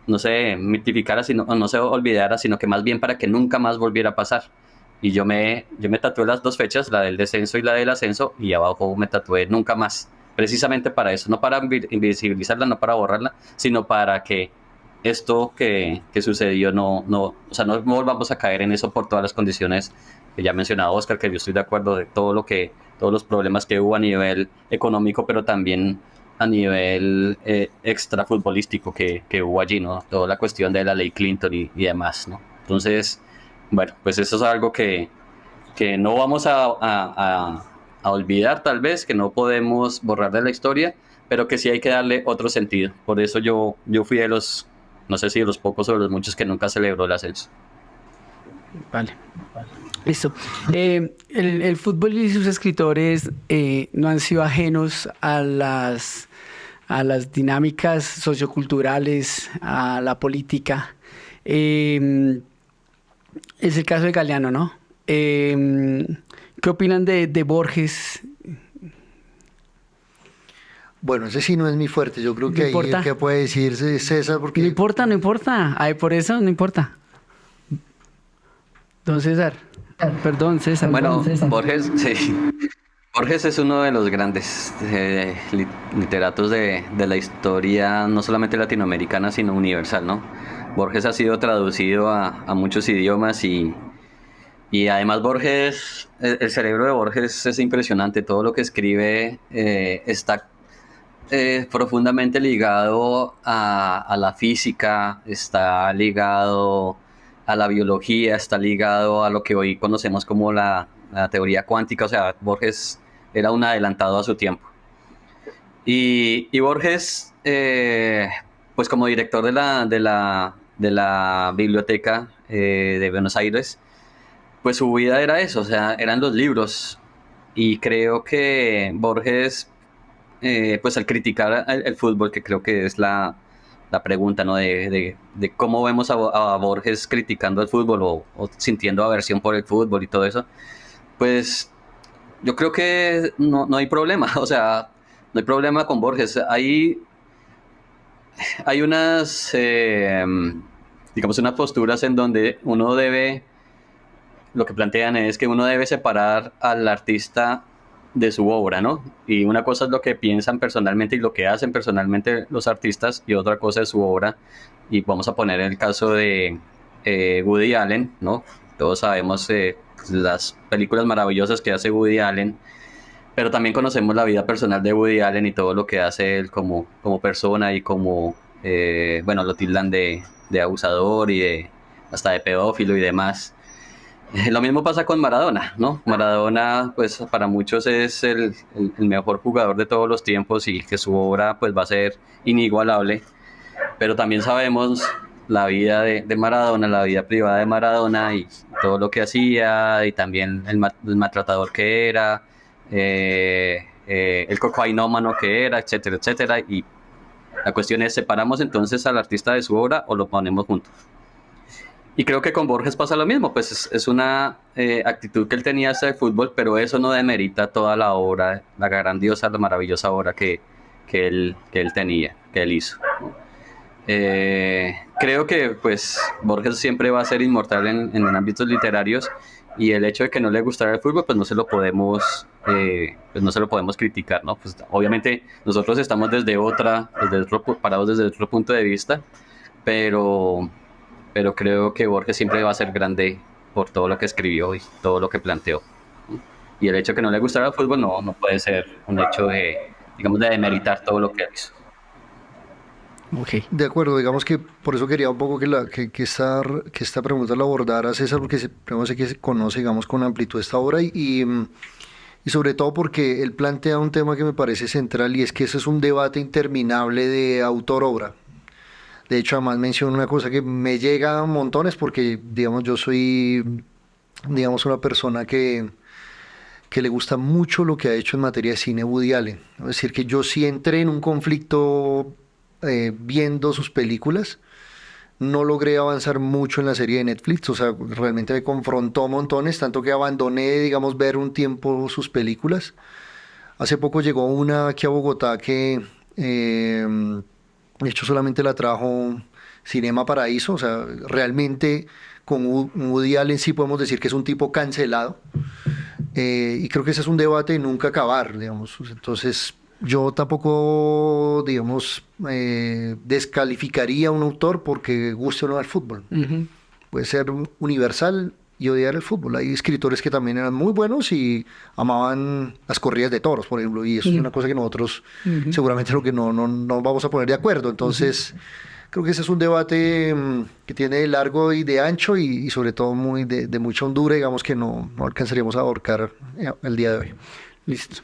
no se mitificara, o no se olvidara, sino que más bien para que nunca más volviera a pasar. Y yo me tatué las 2 fechas, la del descenso y la del ascenso, y abajo me tatué nunca más, precisamente para eso, no para invisibilizarla, no para borrarla, sino para que esto que sucedió o sea, no volvamos a caer en eso, por todas las condiciones que ya ha mencionado Oscar, que yo estoy de acuerdo de todos los problemas que hubo a nivel económico, pero también a nivel extrafutbolístico que hubo allí, ¿no? Toda la cuestión de la ley Clinton y demás, ¿no? Entonces, bueno, pues eso es algo que no vamos a olvidar, tal vez, que no podemos borrar de la historia, pero que sí hay que darle otro sentido. Por eso yo fui de los, no sé si de los pocos o de los muchos, que nunca celebró el ascenso. Vale. Listo. El fútbol y sus escritores no han sido ajenos a las dinámicas socioculturales, a la política. Es el caso de Galeano, ¿no? ¿Qué opinan de Borges? Bueno, ese sí no es mi fuerte. Yo creo que ¿No ahí importa? el que puede decir César, porque No importa. Ay, por eso no importa. Don César. Perdón, César. Bueno, César. Borges, sí. Borges es uno de los grandes literatos de la historia, no solamente latinoamericana, sino universal, ¿no? Borges ha sido traducido a muchos idiomas, y además Borges, el cerebro de Borges es impresionante. Todo lo que escribe está profundamente ligado a la física, está ligado a la biología, está ligado a lo que hoy conocemos como la teoría cuántica. O sea, Borges era un adelantado a su tiempo. Y Borges, pues como director de la biblioteca de Buenos Aires, pues su vida era eso, o sea, eran los libros. Y creo que Borges, pues al criticar el fútbol, que creo que es la pregunta, ¿no? De cómo vemos a Borges criticando el fútbol o sintiendo aversión por el fútbol y todo eso, pues yo creo que no hay problema, o sea, no hay problema con Borges. Hay unas, digamos, unas posturas en donde uno debe, lo que plantean es que uno debe separar al artista de su obra, ¿no? Y una cosa es lo que piensan personalmente y lo que hacen personalmente los artistas, y otra cosa es su obra. Y vamos a poner el caso de Woody Allen, ¿no? Todos sabemos las películas maravillosas que hace Woody Allen, pero también conocemos la vida personal de Woody Allen y todo lo que hace él como persona y como, bueno, lo tildan de abusador y hasta de pedófilo y demás. Lo mismo pasa con Maradona, ¿no? Maradona, pues para muchos es el mejor jugador de todos los tiempos y que su obra pues va a ser inigualable, pero también sabemos la vida de Maradona, la vida privada de Maradona y todo lo que hacía y también el maltratador que era, el cocainómano que era, etcétera, etcétera. Y la cuestión es, ¿separamos entonces al artista de su obra o lo ponemos juntos? Y creo que con Borges pasa lo mismo, pues es una actitud que él tenía hacia el fútbol, pero eso no demerita toda la obra, la grandiosa, la maravillosa obra que él tenía, que él hizo. Creo que pues Borges siempre va a ser inmortal en ámbitos literarios, y el hecho de que no le gustara el fútbol pues no se lo podemos criticar, ¿no? Pues obviamente nosotros estamos parados desde otro punto de vista, pero creo que Borges siempre va a ser grande por todo lo que escribió y todo lo que planteó. Y el hecho de que no le gustara el fútbol no puede ser un hecho digamos, de demeritar todo lo que él hizo. Ok. De acuerdo, digamos que por eso quería un poco que esta pregunta la abordara César, porque primero sé que se conoce, digamos, con amplitud esta obra y sobre todo porque él plantea un tema que me parece central, y es que ese es un debate interminable de autor-obra. De hecho, además menciona una cosa que me llega a montones porque, digamos, yo soy, digamos, una persona que le gusta mucho lo que ha hecho en materia de cine Woody Allen. Es decir, que yo sí entré en un conflicto viendo sus películas. No logré avanzar mucho en la serie de Netflix, o sea, realmente me confrontó montones, tanto que abandoné, digamos, ver un tiempo sus películas. Hace poco llegó una aquí a Bogotá que, de hecho, solamente la trajo Cinema Paraíso, o sea, realmente con Woody Allen sí podemos decir que es un tipo cancelado. Y creo que ese es un debate de nunca acabar, digamos. Entonces, yo tampoco, digamos, descalificaría a un autor porque guste o no al fútbol. Ujú. Puede ser universal y odiar el fútbol. Hay escritores que también eran muy buenos y amaban las corridas de toros, por ejemplo, y eso es una cosa que nosotros seguramente lo que no vamos a poner de acuerdo. Entonces, creo que ese es un debate que tiene de largo y de ancho y sobre todo muy de mucha hondura, digamos, que no alcanzaríamos a abarcar el día de hoy. Listo.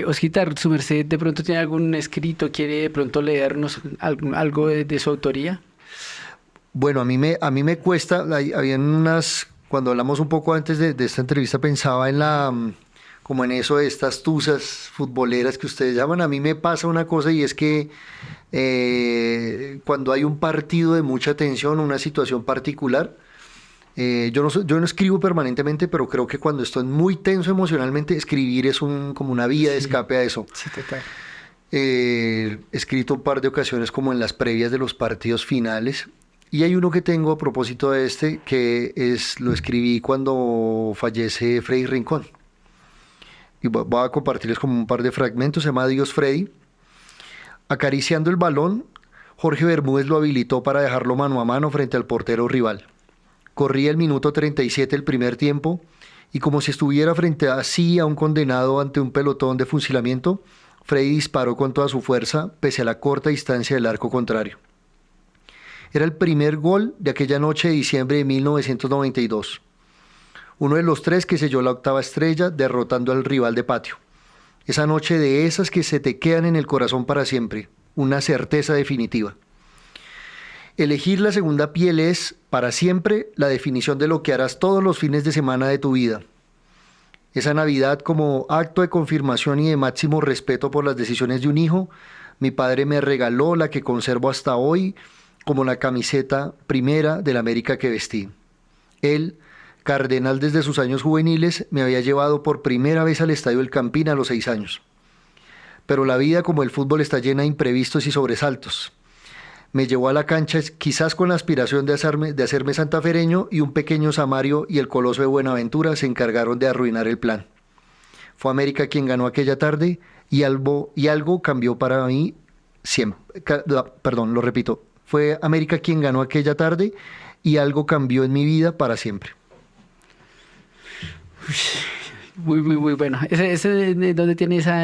Osquita, su merced de pronto tiene algún escrito, quiere de pronto leernos algo de su autoría. Bueno, a mí me cuesta, habían unas, cuando hablamos un poco antes de esta entrevista, pensaba en como en eso de estas tusas futboleras que ustedes llaman. A mí me pasa una cosa, y es que cuando hay un partido de mucha tensión, una situación particular, yo no escribo permanentemente, pero creo que cuando estoy muy tenso emocionalmente, escribir es como una vía de escape a eso. Sí, total. He escrito un par de ocasiones como en las previas de los partidos finales. Y hay uno que tengo a propósito de lo escribí cuando fallece Freddy Rincón. Y voy a compartirles como un par de fragmentos. Se llama Adiós Freddy. Acariciando el balón, Jorge Bermúdez lo habilitó para dejarlo mano a mano frente al portero rival. Corría el minuto 37 el primer tiempo, y como si estuviera frente a un condenado ante un pelotón de fusilamiento, Freddy disparó con toda su fuerza, pese a la corta distancia del arco contrario. Era el primer gol de aquella noche de diciembre de 1992. Uno de los 3 que selló la octava estrella, derrotando al rival de patio. Esa noche de esas que se te quedan en el corazón para siempre, una certeza definitiva. Elegir la segunda piel es, para siempre, la definición de lo que harás todos los fines de semana de tu vida. Esa Navidad, como acto de confirmación y de máximo respeto por las decisiones de un hijo, mi padre me regaló la que conservo hasta hoy como la camiseta primera del América que vestí. Él, cardenal desde sus años juveniles, me había llevado por primera vez al Estadio El Campín a los 6 años. Pero la vida, como el fútbol, está llena de imprevistos y sobresaltos. Me llevó a la cancha quizás con la aspiración de hacerme santafereño, y un pequeño Samario y el Coloso de Buenaventura se encargaron de arruinar el plan. Fue América quien ganó aquella tarde y algo cambió para mí siempre. Perdón, lo repito. Fue América quien ganó aquella tarde y algo cambió en mi vida para siempre. Muy, muy, muy bueno. ¿Dónde tiene esa?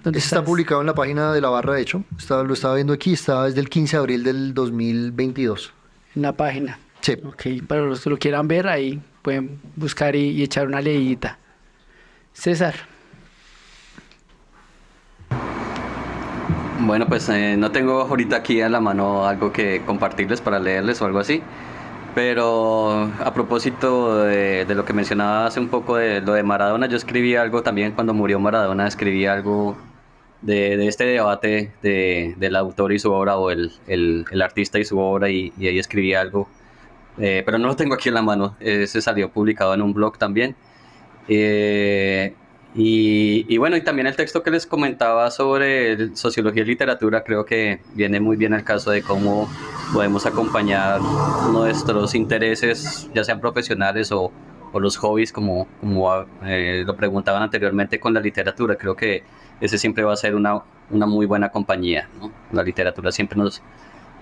¿Dónde Ese está publicado en la página de La Barra, de hecho. Lo estaba viendo aquí, estaba desde el 15 de abril del 2022. En la página. Sí. Ok, para los que lo quieran ver, ahí pueden buscar y echar una leidita. César. Bueno, pues no tengo ahorita aquí a la mano algo que compartirles para leerles o algo así, pero a propósito de lo que mencionaba hace un poco de lo de Maradona, yo escribí algo también cuando murió Maradona, escribí algo de este debate del autor y su obra, o el artista y su obra, y ahí escribí algo, pero no lo tengo aquí en la mano. Se salió publicado en un blog también. Y bueno, y también el texto que les comentaba sobre sociología y literatura, creo que viene muy bien al caso de cómo podemos acompañar nuestros intereses, ya sean profesionales o los hobbies, como lo preguntaban anteriormente, con la literatura. Creo que ese siempre va a ser una muy buena compañía, ¿no? La literatura siempre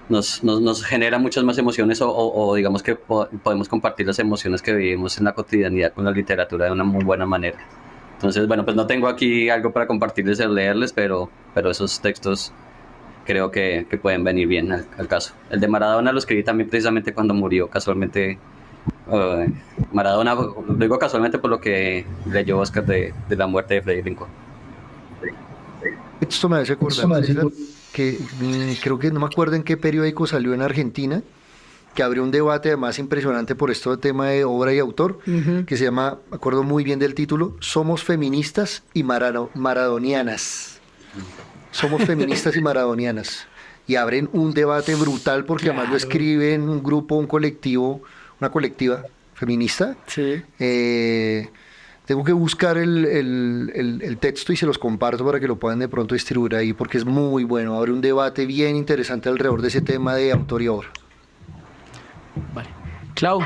nos genera muchas más emociones, o digamos que podemos compartir las emociones que vivimos en la cotidianidad con la literatura de una muy buena manera. Entonces, bueno, pues no tengo aquí algo para compartirles o leerles, pero esos textos creo que pueden venir bien al caso. El de Maradona lo escribí también precisamente cuando murió, casualmente. Maradona, lo digo casualmente por lo que leyó Oscar de la muerte de Freddy Rincón. Esto me hace acordar que creo que no me acuerdo en qué periódico salió en Argentina, que abrió un debate además impresionante por este tema de obra y autor, que se llama, me acuerdo muy bien del título, Somos feministas y maradonianas. Somos feministas y maradonianas. Y abren un debate brutal porque Claro. además lo escriben un grupo, un colectivo, una colectiva feminista. Sí. Tengo que buscar el texto y se los comparto para que lo puedan de pronto distribuir ahí, porque es muy bueno. Abre un debate bien interesante alrededor de ese tema de autor y obra. Vale. Clau.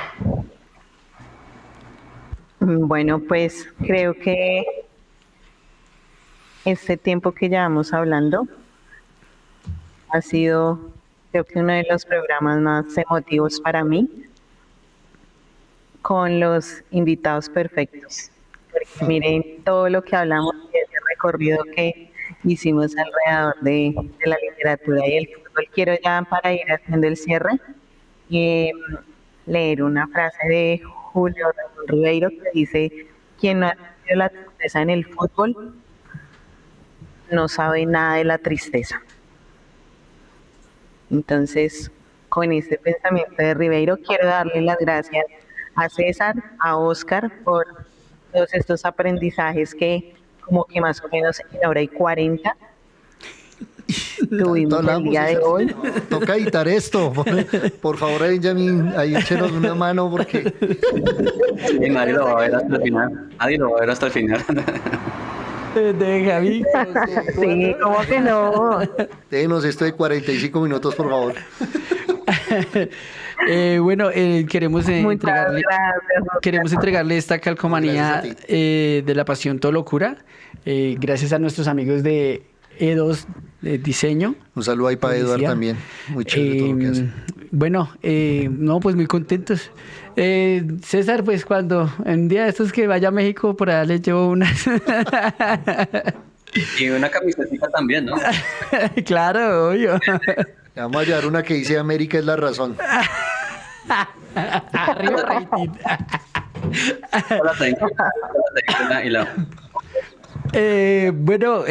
Bueno, pues creo que este tiempo que llevamos hablando ha sido, creo que uno de los programas más emotivos para mí, con los invitados perfectos. Porque miren todo lo que hablamos y ese recorrido que hicimos alrededor de la literatura y el fútbol. Quiero ya, para ir haciendo el cierre, leer una frase de Julio Ramón Ribeiro que dice: quien no ha sentido la tristeza en el fútbol no sabe nada de la tristeza. Entonces, con este pensamiento de Ribeiro, quiero darle las gracias a César, a Oscar, por todos estos aprendizajes que como que más o menos en hora y 40 tuvimos el día de hoy. Toca editar esto. Por favor, Benjamín, ahí échenos una mano porque... Sí, nadie lo va a ver hasta el final. Nadie lo va a ver hasta el final. De Javi. Sí, ¿cómo que no? Denos esto de 45 minutos, por favor. Bueno, queremos Muchas gracias. entregarle esta calcomanía Gracias a de La Pasión Todo Locura, gracias a nuestros amigos de E2 de Diseño. Un saludo ahí para Eduard Publicidad. también. Muy chévere todo lo que hace. Bueno, no, pues muy contentos. César, pues cuando en un día de estos que vaya a México, por allá les llevo unas. Y una camiseta también, ¿no? Claro, obvio. Le vamos a llevar una que dice América es la razón. Arriba rating. Bueno,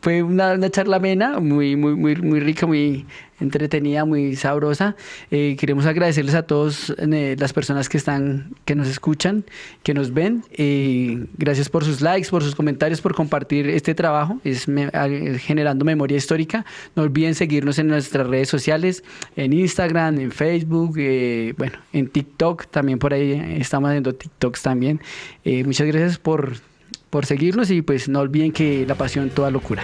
fue una charla amena, muy rica, muy entretenida, muy sabrosa. Queremos agradecerles a todos las personas que nos escuchan, que nos ven. Gracias por sus likes, por sus comentarios, por compartir este trabajo. Es generando memoria histórica. No olviden seguirnos en nuestras redes sociales, en Instagram, en Facebook, bueno, en TikTok. También por ahí estamos haciendo TikToks también. Muchas gracias por seguirnos y pues no olviden que la pasión toda locura.